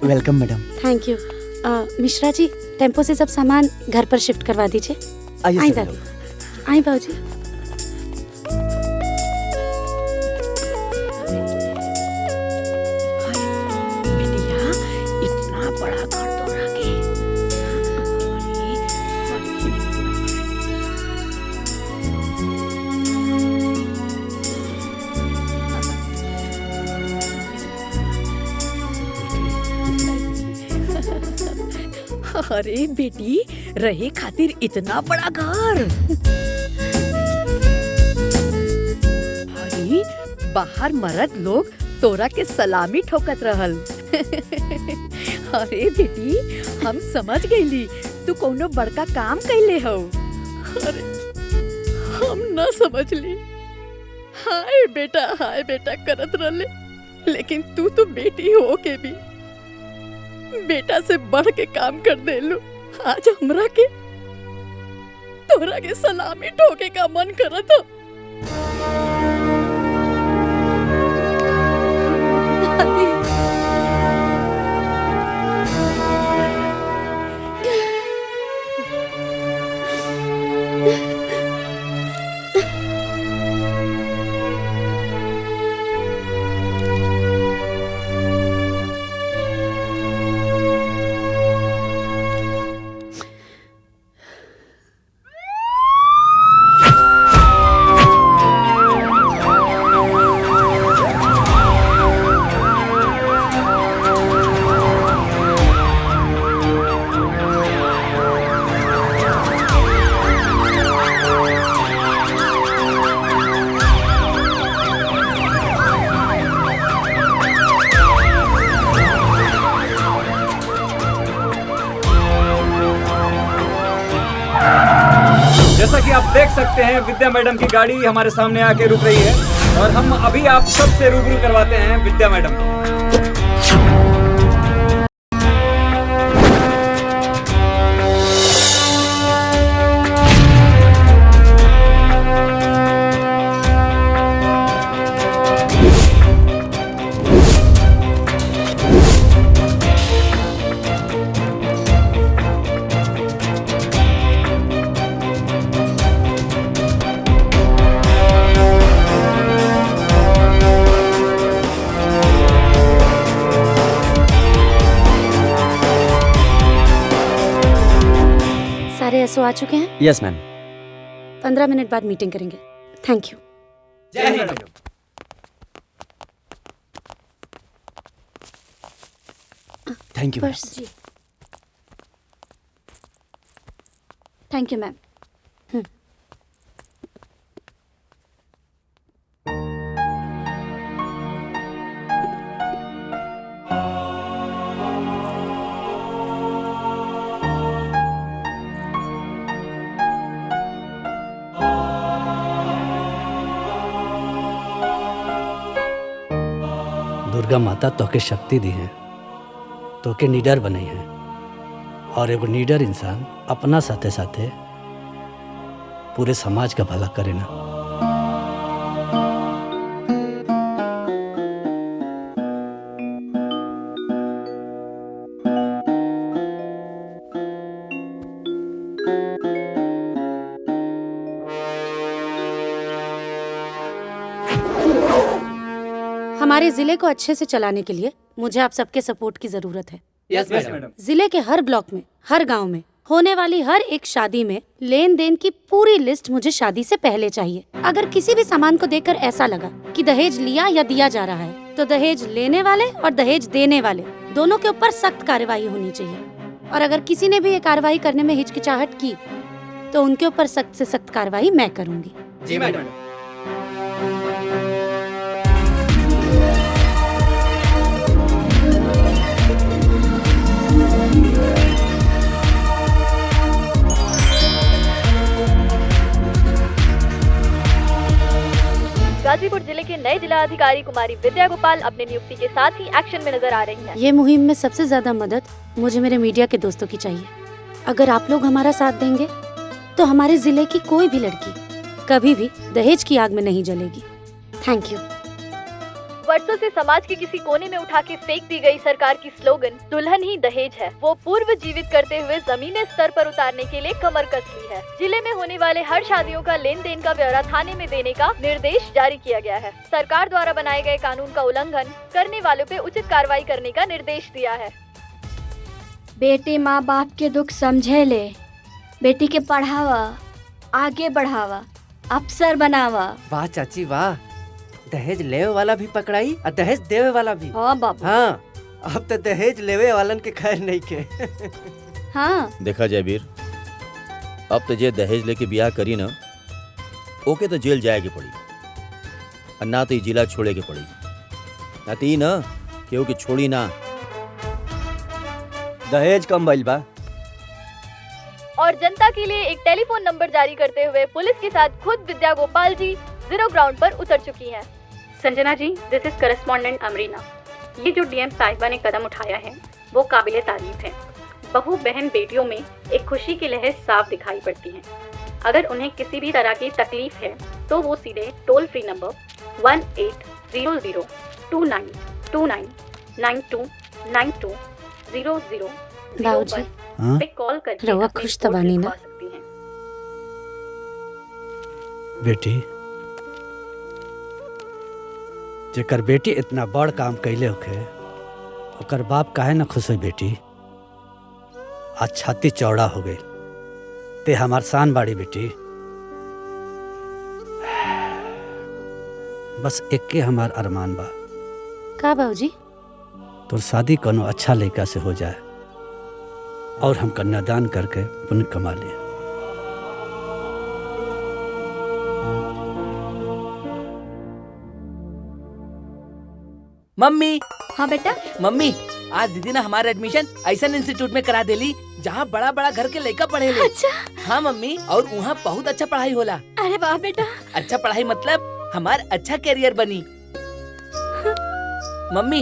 Welcome madam. Thank you. Mishra ji, tempo से सब सामान घर पर शिफ्ट करवा दीजिए। आइए दादी, आई बाबूजी। इतना बड़ा घर तो रखे। अरे बेटी, रहे खातिर इतना बड़ा घर। अरे बाहर मर्द लोग तोरा के सलामी ठोकत रहल। अरे बेटी, हम समझ गईली तू कोनो बड़का काम कैले हो। अरे हम ना समझली। हाय बेटा करत रहले, लेकिन तू तो बेटी हो के भी बेटा से बढ़ के काम कर देलू। आज हमरा के तोरा के सलामी ठोके का मन करत हो। सकते हैं विद्या मैडम की गाड़ी हमारे सामने आके रुक रही है और हम अभी आप सबसे रूबरू करवाते हैं विद्या मैडम को। सारे एसओ आ चुके हैं? Yes ma'am. 15 मिनट बाद मीटिंग करेंगे। Thank you. जय हिंद। Thank you. पर्स जी। Thank you ma'am. दुर्गा माता तोके शक्ति दी है, तोके नीडर बनाई है और एगो नीडर इंसान अपना साथे साथे पूरे समाज का भला करे ना। हमारे जिले को अच्छे से चलाने के लिए मुझे आप सबके सपोर्ट की जरूरत है। Yes madam. जिले के हर ब्लॉक में, हर गांव में होने वाली हर एक शादी में लेन देन की पूरी लिस्ट मुझे शादी से पहले चाहिए। अगर किसी भी सामान को देखकर ऐसा लगा कि दहेज लिया या दिया जा रहा है तो दहेज लेने वाले और दहेज देने वाले दोनों के ऊपर सख्त कार्रवाई होनी चाहिए। और अगर किसी ने भी ये कार्रवाई करने में हिचकिचाहट की तो उनके ऊपर सख्त से सख्त कार्रवाई मैं करूंगी। जी मैडम। गाजीपुर जिले के नए जिला अधिकारी कुमारी विद्या गोपाल अपने नियुक्ति के साथ ही एक्शन में नजर आ रही हैं। ये मुहिम में सबसे ज्यादा मदद मुझे मेरे मीडिया के दोस्तों की चाहिए। अगर आप लोग हमारा साथ देंगे तो हमारे जिले की कोई भी लड़की कभी भी दहेज की आग में नहीं जलेगी। Thank you. वर्षों से समाज के किसी कोने में उठा के फेंक दी गई सरकार की स्लोगन दुल्हन ही दहेज है वो पूर्व जीवित करते हुए जमीनी स्तर पर उतारने के लिए कमर कस ली है। जिले में होने वाले हर शादियों का लेन देन का ब्यौरा थाने में देने का निर्देश जारी किया गया है। सरकार द्वारा बनाए गए कानून का उल्लंघन करने वालों पे उचित कार्रवाई करने का निर्देश दिया है। बेटी माँ बाप के दुख समझे ले, बेटी के पढ़ावा, आगे बढ़ावा, अफसर बनावा। वाह चाची वाह, दहेज लेवे वाला भी पकड़ाई और दहेज देवे वाला भी। हाँ बाबू। हाँ, अब तो दहेज लेवे वालन के खैर नहीं के। हाँ। देखा जयवीर, अब तो जे दहेज लेके ब्याह करी ना ओके तो जेल जाए के पड़ी और ना तो जिला छोड़े के पड़ी, ना तो ना केहू के छोड़ी ना। दहेज कम भइल बा। और जनता के लिए एक टेलीफोन नंबर जारी करते हुए पुलिस के साथ खुद विद्या गोपाल जी जीरो ग्राउंड पर उतर चुकी हैं। संजना जी, दिस इज करेस्पॉन्डेंट अमरीना। ये जो डीएम साहिबा ने कदम उठाया है वो काबिले तारीफ है। बहू बहन बेटियों में एक खुशी की लहर साफ दिखाई पड़ती है। अगर उन्हें किसी भी तरह की तकलीफ है तो वो सीधे टोल फ्री नंबर 18002929929200 बाबूजी, पे कॉल करके रवा अपनी खुश रिपोर्ट तबानी लिखवा ना? सकती हैं। बेटी, जेकर बेटी इतना बड़ काम कैले होखे ओकर बाप काहे ना खुश हो। बेटी आज छाती चौड़ा हो गई, ते हमार शान बाड़ी। बेटी बस एक के हमार अरमान बा, का बाबूजी? तोर शादी कोनो अच्छा लड़का से हो जाए और हम कन्यादान करके पुण्य कमा लें। मम्मी हाँ बेटा। मम्मी आज दीदी ने हमारा एडमिशन ऐसा इंस्टीट्यूट में करा देली जहाँ बड़ा बड़ा घर के लड़का पढ़े ले। अच्छा। हाँ मम्मी, और वहाँ बहुत अच्छा पढ़ाई होला। अरे वाह बेटा। अच्छा पढ़ाई मतलब हमार अच्छा करियर बनी। मम्मी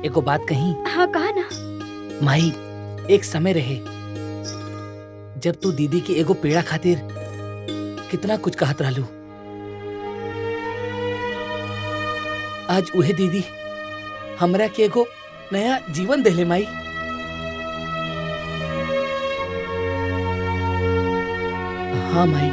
एको बात कही। हाँ कहा ना। माई एक समय रहे जब तू दीदी की एगो पेड़ा खातिर कितना कुछ कहत रहलू। आज उहे दीदी हमरा के एगो नया जीवन देले माई। हाँ माई।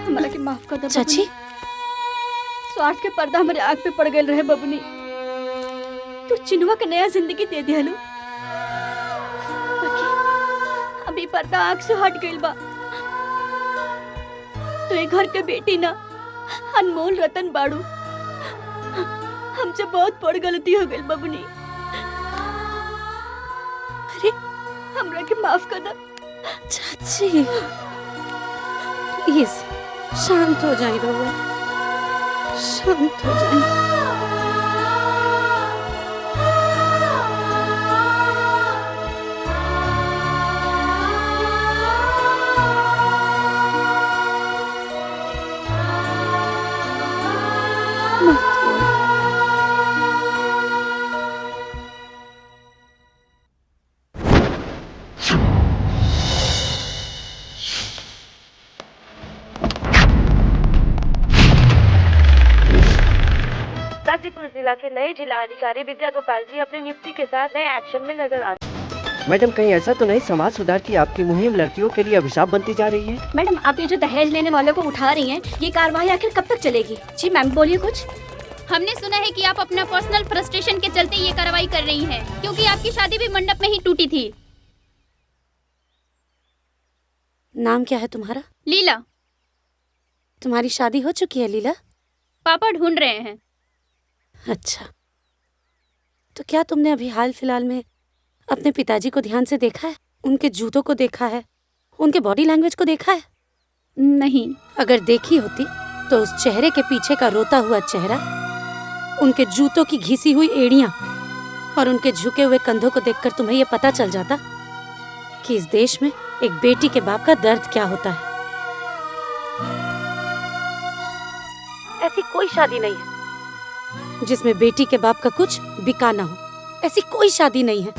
हमरा के माफ कर दे चाची। स्वार्थ के पर्दा हमारे आँख पे पड़ गए रहे बबुनी। तू चिनुआ के नया जिंदगी दे दिया। अभी पर्दा आँख से हट गइल बा। तो ये घर के बेटी ना अनमोल रतन बाड़ू। हमसे बहुत बड़ गलती हो गई बबुनी। अरे हमरा के माफ कर दे चाची। प्लीज शांत हो जाइए रउआ, शांत हो जाइए। गाजीपुर जिला के नए जिला अधिकारी विद्या गोपाल जी अपनी नियुक्ति के साथ नए एक्शन में नजर आ रहे। मैडम कहीं ऐसा तो नहीं समाज सुधार की आपकी मुहिम लड़कियों के लिए अभिशाप बनती जा रही है? मैडम आप ये जो दहेज लेने वालों को उठा रही हैं, ये कार्रवाई आखिर कब तक चलेगी? जी मैम बोलिए कुछ। हमने सुना है कि आप अपना पर्सनल फ्रस्ट्रेशन के चलते ये कार्रवाई कर रही हैं, क्योंकि आपकी शादी भी मंडप में ही टूटी थी। नाम क्या है तुम्हारा? लीला। तुम्हारी शादी हो चुकी है लीला? पापा ढूंढ रहे हैं। अच्छा, तो क्या तुमने अभी हाल फिलहाल में अपने पिताजी को ध्यान से देखा है? उनके जूतों को देखा है? उनके बॉडी लैंग्वेज को देखा है? नहीं। अगर देखी होती तो उस चेहरे के पीछे का रोता हुआ चेहरा, उनके जूतों की घिसी हुई एड़ियां और उनके झुके हुए कंधों को देखकर तुम्हें यह पता चल जाता कि इस देश में एक बेटी के बाप का दर्द क्या होता है। ऐसी कोई शादी नहीं है जिसमें बेटी के बाप का कुछ बिका ना हो। ऐसी कोई शादी नहीं है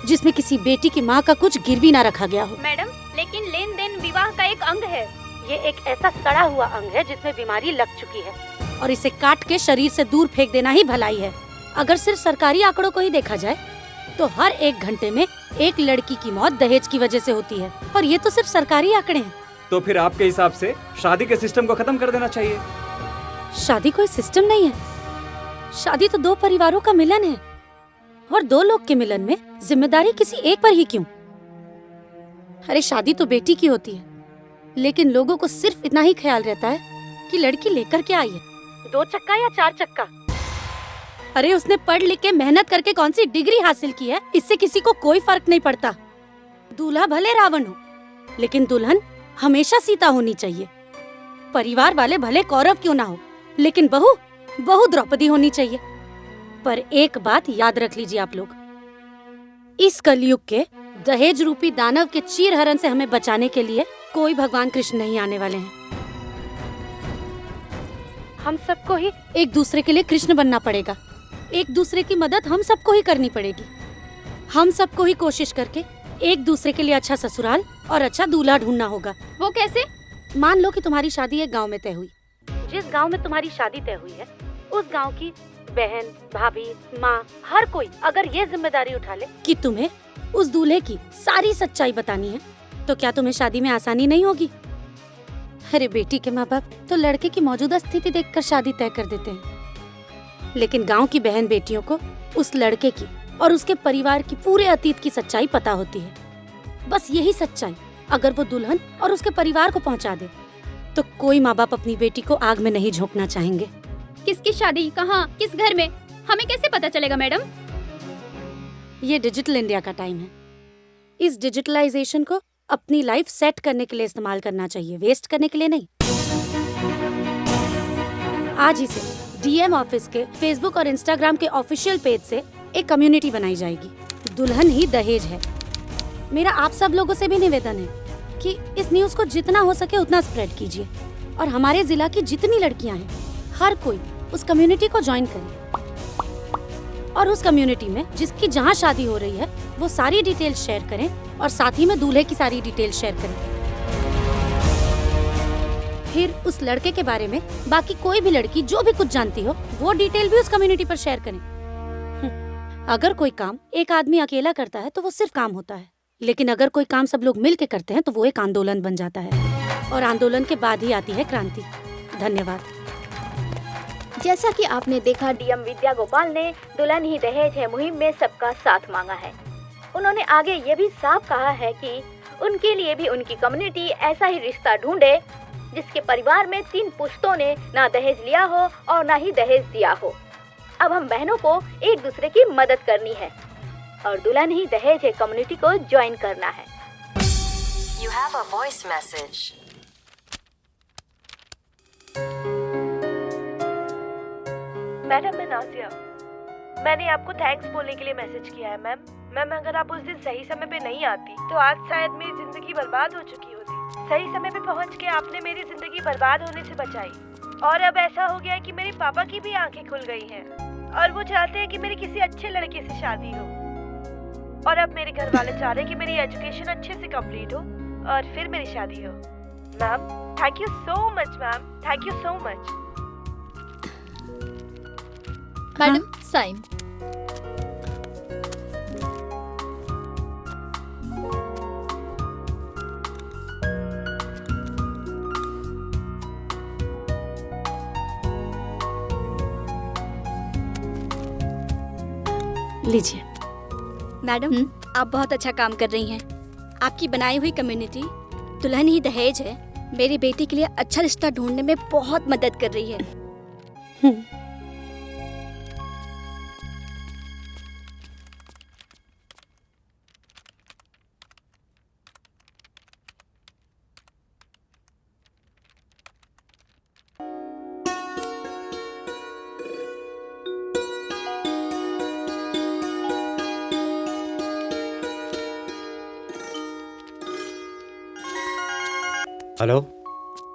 जिसमें किसी बेटी की माँ का कुछ गिरवी ना रखा गया हो। मैडम, लेकिन लेन देन विवाह का एक अंग है। ये एक ऐसा सड़ा हुआ अंग है जिसमें बीमारी लग चुकी है, और इसे काट के शरीर से दूर फेंक देना ही भलाई है। अगर सिर्फ सरकारी आंकड़ों को ही देखा जाए तो हर 1 घंटे में एक लड़की की मौत दहेज की वजह से होती है, और ये तो सिर्फ सरकारी आंकड़े हैं। तो फिर आपके हिसाब से शादी के सिस्टम को खत्म कर देना चाहिए। शादी कोई सिस्टम नहीं है। शादी तो 2 परिवारों का मिलन है, और 2 लोग के मिलन में जिम्मेदारी किसी एक पर ही क्यों? अरे शादी तो बेटी की होती है, लेकिन लोगों को सिर्फ इतना ही ख्याल रहता है कि लड़की लेकर के आई है। 2 चक्का या 4 चक्का? अरे उसने पढ़ लिख के मेहनत करके कौन सी डिग्री हासिल की है, इससे किसी को कोई फर्क नहीं पड़ता। दूल्हा भले रावण हो, लेकिन दुल्हन हमेशा सीता होनी चाहिए। परिवार वाले भले कौरव क्यों ना हो, लेकिन बहू द्रौपदी होनी चाहिए। पर एक बात याद रख लीजिए आप लोग, इस कलयुग के दहेज रूपी दानव के चीरहरण से हमें बचाने के लिए कोई भगवान कृष्ण नहीं आने वाले हैं। हम सबको ही एक दूसरे के लिए कृष्ण बनना पड़ेगा। एक दूसरे की मदद हम सबको ही करनी पड़ेगी। हम सबको ही कोशिश करके एक दूसरे के लिए अच्छा ससुराल और अच्छा दूल्हा ढूंढना होगा। वो कैसे? मान लो कि तुम्हारी शादी एक गांव में तय हुई। जिस गांव में तुम्हारी शादी तय हुई है, उस गांव की बहन, भाभी, माँ, हर कोई अगर ये जिम्मेदारी उठा ले कि तुम्हें उस दूल्हे की सारी सच्चाई बतानी है, तो क्या तुम्हें शादी में आसानी नहीं होगी? अरे बेटी के माँ बाप तो लड़के की मौजूदा स्थिति देखकर शादी तय कर देते हैं, लेकिन गांव की बहन बेटियों को उस लड़के की और उसके परिवार की पूरे अतीत की सच्चाई पता होती है। बस यही सच्चाई अगर वो दुल्हन और उसके परिवार को पहुंचा दे, तो कोई माँ बाप अपनी बेटी को आग में नहीं झोंकना चाहेंगे। किसकी शादी, कहाँ, किस घर में, हमें कैसे पता चलेगा मैडम? ये डिजिटल इंडिया का टाइम है। इस डिजिटलाइजेशन को अपनी लाइफ सेट करने के लिए इस्तेमाल करना चाहिए, वेस्ट करने के लिए नहीं। आज ही से डीएम ऑफिस के फेसबुक और इंस्टाग्राम के ऑफिशियल पेज से एक कम्युनिटी बनाई जाएगी, दुल्हन ही दहेज है। मेरा आप सब लोगों से भी निवेदन है कि इस न्यूज को जितना हो सके उतना स्प्रेड कीजिए और हमारे जिला की जितनी लड़कियां हैं हर कोई उस कम्युनिटी को ज्वाइन करे और उस कम्युनिटी में जिसकी जहां शादी हो रही है वो सारी डिटेल्स शेयर करें और साथ ही में दूल्हे की सारी डिटेल्स शेयर करें। फिर उस लड़के के बारे में बाकी कोई भी लड़की जो भी कुछ जानती हो वो डिटेल भी उस कम्युनिटी पर शेयर करें। अगर कोई काम एक आदमी अकेला करता है तो वो सिर्फ काम होता है, लेकिन अगर कोई काम सब लोग मिल के करते हैं तो वो एक आंदोलन बन जाता है और आंदोलन के बाद ही आती है क्रांति। धन्यवाद। जैसा कि आपने देखा, डीएम विद्या गोपाल ने दुल्हन ही दहेज है मुहिम में सबका साथ मांगा है। उन्होंने आगे ये भी साफ कहा है कि उनके लिए भी उनकी कम्युनिटी ऐसा ही रिश्ता ढूंढे जिसके परिवार में 3 पुश्तों ने ना दहेज लिया हो और ना ही दहेज दिया हो। अब हम बहनों को एक दूसरे की मदद करनी है और दुल्हन ही दहेज है कम्युनिटी को ज्वाइन करना है। You have a voice message. Madam, मैं नाजिया। मैंने आपको थैंक्स बोलने के लिए मैसेज किया है मैम। मैम, अगर आप उस दिन सही समय पे नहीं आती तो आज शायद मेरी जिंदगी बर्बाद हो चुकी होती। सही समय पे पहुंच के आपने मेरी जिंदगी बर्बाद होने से बचाई और अब ऐसा हो गया है कि मेरे पापा की भी आंखें खुल गई हैं और वो चाहते हैं कि मेरी किसी अच्छे लड़के से शादी हो और अब मेरे घर वाले चाह रहे हैं कि मेरी एजुकेशन अच्छे से कंप्लीट हो और फिर मेरी शादी हो। Ma'am, thank you so much ma'am, thank you so much. Madam, sign. लीजिए। मैडम, आप बहुत अच्छा काम कर रही हैं। आपकी बनाई हुई कम्युनिटी दुल्हन ही दहेज है मेरी बेटी के लिए अच्छा रिश्ता ढूंढने में बहुत मदद कर रही है। हेलो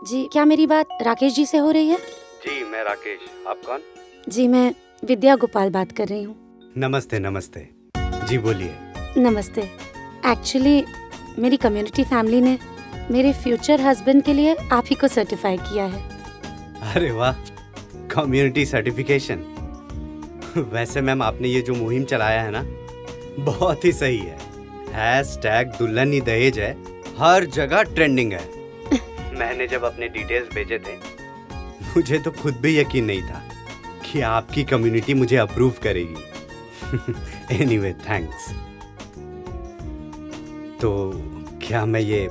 जी, क्या मेरी बात राकेश जी से हो रही है? जी, मैं राकेश। आप कौन? जी, मैं विद्या गोपाल बात कर रही हूँ। नमस्ते। नमस्ते जी, बोलिए। नमस्ते। एक्चुअली मेरी कम्युनिटी फैमिली ने मेरे फ्यूचर हस्बैंड के लिए आप ही को सर्टिफाई किया है। अरे वाह, कम्युनिटी सर्टिफिकेशन। वैसे मैम, आपने ये जो मुहिम चलाया है ना, बहुत ही सही है। हैशटैग दुल्हन ही दहेज है हर जगह ट्रेंडिंग है। मैंने जब अपने डिटेल्स भेजे थे मुझे तो खुद भी यकीन नहीं था कि आपकी कम्युनिटी मुझे अप्रूव करेगी। Anyway, thanks. तो क्या मैं ये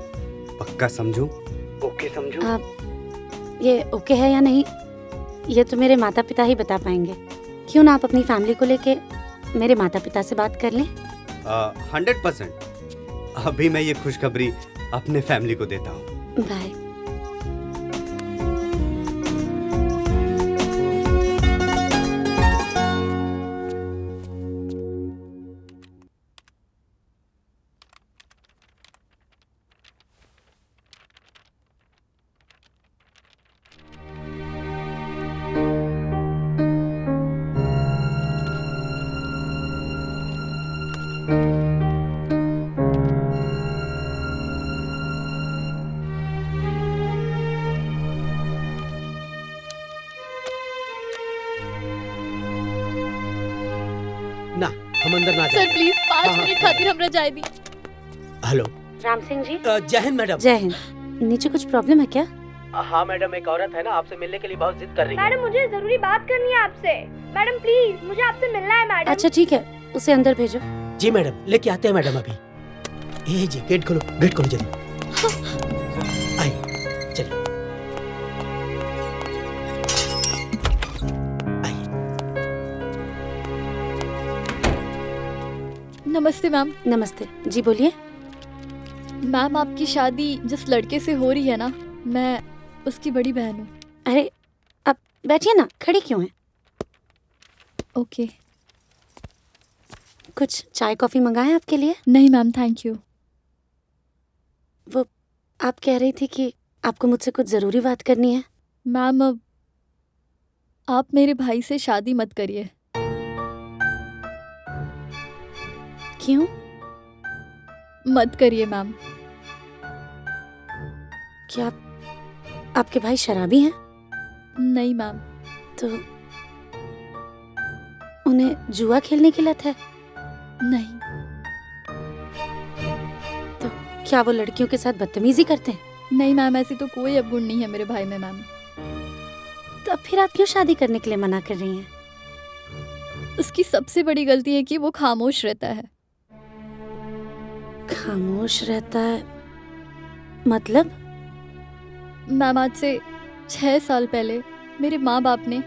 पक्का समझूं? ओके समझूं? ये ओके है या नहीं ये तो मेरे माता पिता ही बता पाएंगे। क्यों ना आप अपनी फैमिली को लेके मेरे माता पिता से बात कर लें? 100%। अभी मैं ये खुशखबरी अपने फैमिली को देता हूँ। बाय। ना, हम अंदर ना सर प्लीज 5 मिनट खातिर हमरा जाए दी। हेलो राम सिंह जी। जय हिंद मैडम। जय हिंद। नीचे कुछ प्रॉब्लम है क्या? हाँ मैडम, एक औरत है ना आपसे मिलने के लिए बहुत जिद कर रही है। मैडम, मुझे जरूरी बात करनी है आपसे। मैडम प्लीज, मुझे आपसे मिलना है मैडम। अच्छा ठीक है, उसे अंदर भेजो। जी मैडम, लेके आते हैं मैडम अभी। ये जी, गेट खोलो, गेट खोलो जल्दी। आइए, चलिए। नमस्ते मैम। नमस्ते जी, बोलिए। मैम आपकी शादी जिस लड़के से हो रही है ना, मैं उसकी बड़ी बहन हूँ। अरे आप बैठिए ना, खड़ी क्यों हैं? ओके। कुछ चाय कॉफ़ी मंगाएं आपके लिए? नहीं मैम, थैंक यू। वो आप कह रही थी कि आपको मुझसे कुछ ज़रूरी बात करनी है। मैम अब आप मेरे भाई से शादी मत करिए। क्यों? मत करिए मैम। क्या आपके भाई शराबी हैं? नहीं मैम। तो उन्हें जुआ खेलने की लत है? नहीं। तो क्या वो लड़कियों के साथ बदतमीजी करते हैं? नहीं मैम, ऐसी तो कोई अवगुण नहीं है मेरे भाई में मैम। तो फिर आप क्यों शादी करने के लिए मना कर रही हैं? उसकी सबसे बड़ी गलती है कि वो खामोश रहता है। खामोश रहता है मतलब? मैम आज से 6 साल पहले मेरे माँ बाप ने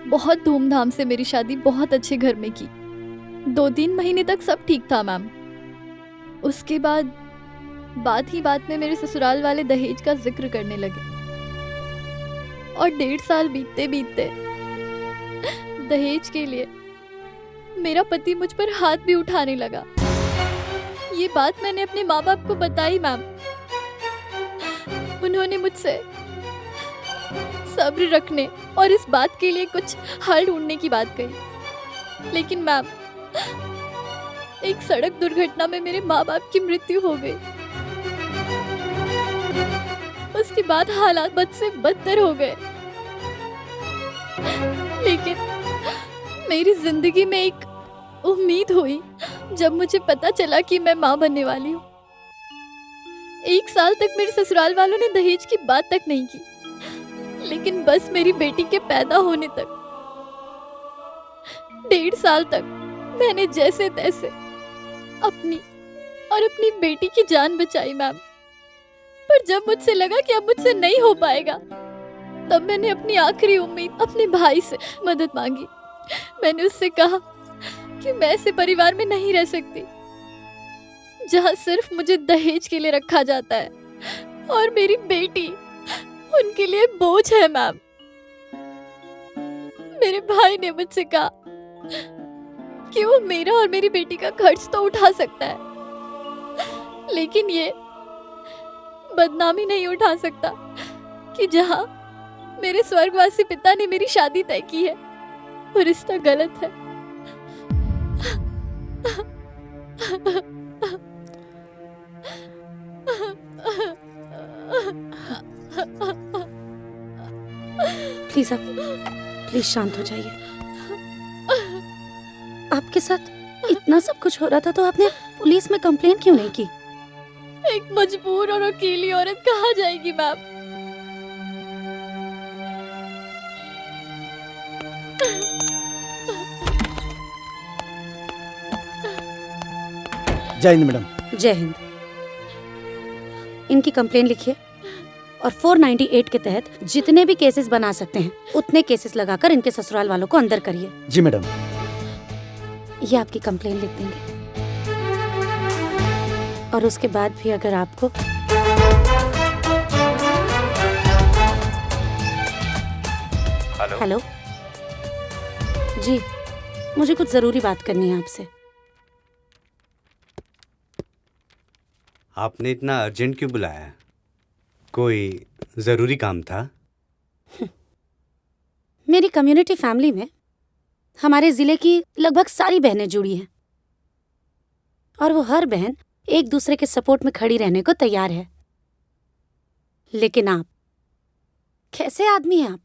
बहुत धूमधाम से मेरी शादी बहुत अच्छे घर में की। 2-3 महीने तक सब ठीक था मैम। उसके बाद बात ही बात में मेरे ससुराल वाले दहेज का जिक्र करने लगे और 1.5 साल बीतते बीतते दहेज के लिए मेरा पति मुझ पर हाथ भी उठाने लगा। ये बात मैंने अपने माँ बाप को बताई मैम। उन्होंने मुझसे सब्र रखने और इस बात के लिए कुछ हल ढूंढने की बात कही, लेकिन मैम एक सड़क दुर्घटना में मेरे माँ बाप की मृत्यु हो गई। उसके बाद हालात बद से बदतर हो गए, लेकिन मेरी जिंदगी में एक उम्मीद हुई जब मुझे पता चला कि मैं माँ बनने वाली हूँ। 1 साल तक मेरे ससुराल वालों ने दहेज की बात तक नहीं की, लेकिन बस मेरी बेटी के पैदा होने तक 1.5 साल तक मैंने जैसे तैसे अपनी और अपनी बेटी की जान बचाई मैम। पर जब मुझसे लगा कि अब मुझसे नहीं हो पाएगा, तब मैंने अपनी आखिरी उम्मीद अपने भाई से मदद मांगी। मैंने उससे कहा कि मैं ऐसे परिवार में नहीं रह सकती जहां सिर्फ मुझे दहेज के लिए रखा जाता है और मेरी बेटी उनके लिए बोझ है मैम। मेरे भाई ने मुझसे कहा कि वो मेरा और मेरी बेटी का खर्च तो उठा सकता है, लेकिन ये बदनामी नहीं उठा सकता कि जहां मेरे स्वर्गवासी पिता ने मेरी शादी तय की है वो रिश्ता गलत है। प्लीज आप प्लीज शांत हो जाइए। आपके साथ इतना सब कुछ हो रहा था तो आपने पुलिस में कंप्लेन क्यों नहीं की? एक मजबूर और अकेली औरत कहाँ जाएगी मैम? जय हिंद मैडम। जय हिंद। इनकी कंप्लेन लिखिए और 498 के तहत जितने भी केसेस बना सकते हैं उतने केसेस लगाकर इनके ससुराल वालों को अंदर करिए। जी मैडम। ये आपकी कंप्लेन लिख देंगे और उसके बाद भी अगर आपको हेलो जी, मुझे कुछ जरूरी बात करनी है आपसे। आपने इतना अर्जेंट क्यों बुलाया? कोई जरूरी काम था? मेरी कम्युनिटी फैमिली में हमारे जिले की लगभग सारी बहनें जुड़ी हैं और वो हर बहन एक दूसरे के सपोर्ट में खड़ी रहने को तैयार है, लेकिन आप कैसे आदमी हैं?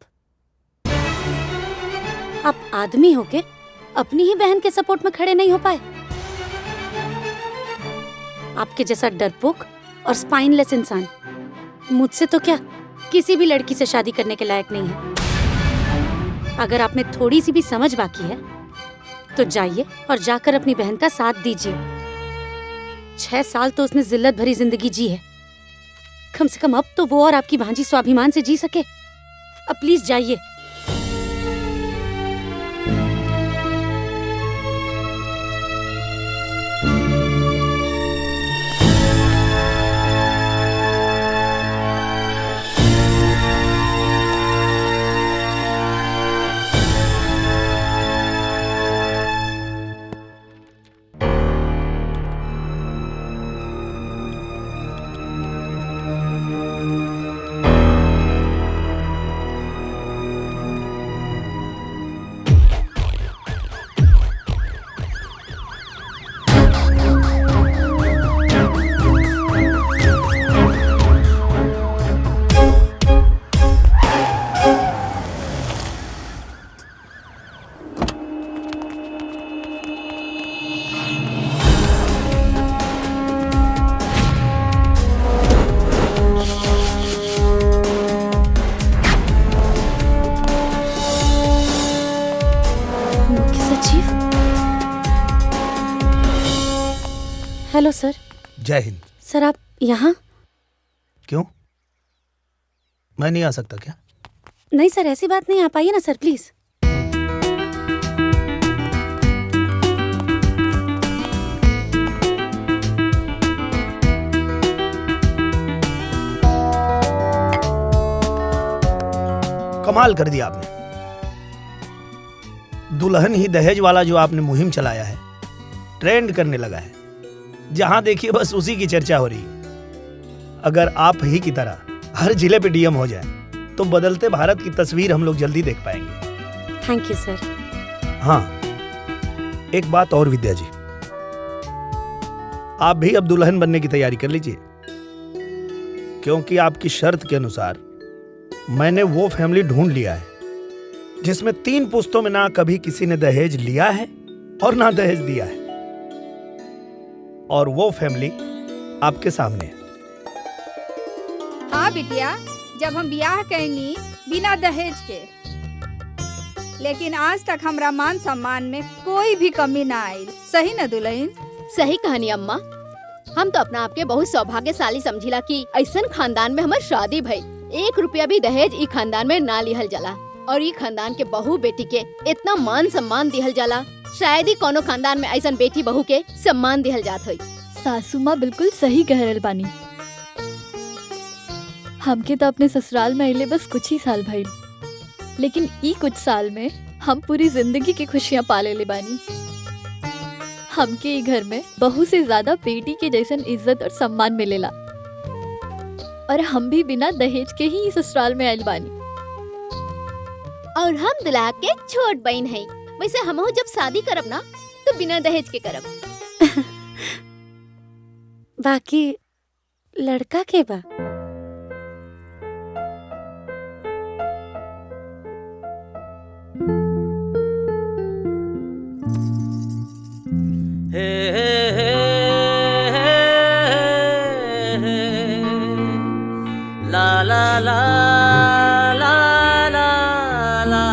आप आदमी होके अपनी ही बहन के सपोर्ट में खड़े नहीं हो पाए? आपके जैसा डरपोक और स्पाइनलेस इंसान मुझसे तो क्या किसी भी लड़की से शादी करने के लायक नहीं है। अगर आप में थोड़ी सी भी समझ बाकी है तो जाइए और जाकर अपनी बहन का साथ दीजिए। 6 साल तो उसने जिल्लत भरी जिंदगी जी है, कम से कम अब तो वो और आपकी भांजी स्वाभिमान से जी सके। अब प्लीज जाइए। सचिव। हेलो सर। जय हिंद। सर आप यहाँ? क्यों, मैं नहीं आ सकता क्या? नहीं सर, ऐसी बात नहीं, आप आइए ना सर प्लीज। कमाल कर दिया आपने। दुल्हन ही दहेज वाला जो आपने मुहिम चलाया है, ट्रेंड करने लगा है। जहां देखिए बस उसी की चर्चा हो रही है। अगर आप ही की तरह हर जिले पे डीएम हो जाए तो बदलते भारत की तस्वीर हम लोग जल्दी देख पाएंगे। थैंक यू सर। हाँ, एक बात और विद्या जी, आप भी अब दुल्हन बनने की तैयारी कर लीजिए, क्योंकि आपकी शर्त के अनुसार मैंने वो फैमिली ढूंढ लिया है जिसमें 3 पुश्तों में ना कभी किसी ने दहेज लिया है और ना दहेज दिया है, और वो फैमिली आपके सामने है। हाँ बिटिया, जब हम ब्याह कैनी बिना दहेज के, लेकिन आज तक हमरा मान सम्मान में कोई भी कमी ना आई। सही न दुल्हन? सही कहानी अम्मा। हम तो अपना आपके बहुत सौभाग्यशाली समझिला कि ऐसन खानदान में हमार शादी भई। 1 रुपया भी दहेज ई खानदान में ना लिहल जाला, और ई खानदान के बहू बेटी के इतना मान सम्मान दिहल जाला, शायद ही कोनो खानदान में ऐसन बेटी बहू के सम्मान दिहल जात होई। सासू माँ बिल्कुल सही कह रहल बानी। हमके तो अपने ससुराल में अइले बस कुछ ही साल भइल, लेकिन ई कुछ साल में हम पूरी जिंदगी की खुशियाँ पा लेले बानी। हमके ई घर में बहू से ज्यादा बेटी के जैसन इज्जत और सम्मान मिलेला, और हम भी बिना दहेज के ही ससुराल में आइल बानी। और हम दुल्हा के छोट बहन है। वैसे हमहू जब शादी करब ना तो बिना दहेज के करब। बाकी लड़का के बा? ला ला ला ला ला ला।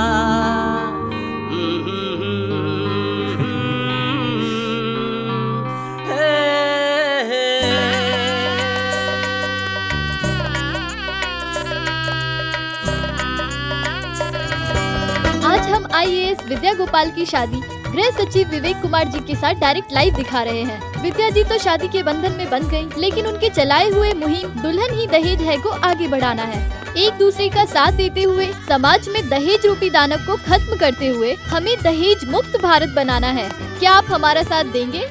आज हम IAS विद्या गोपाल की शादी गृह सचिव विवेक कुमार जी के साथ डायरेक्ट लाइव दिखा रहे हैं। विद्या जी तो शादी के बंधन में बंध गयी, लेकिन उनके चलाए हुए मुहिम दुल्हन ही दहेज है को आगे बढ़ाना है। एक दूसरे का साथ देते हुए समाज में दहेज रूपी दानव को खत्म करते हुए हमें दहेज मुक्त भारत बनाना है। क्या आप हमारा साथ देंगे?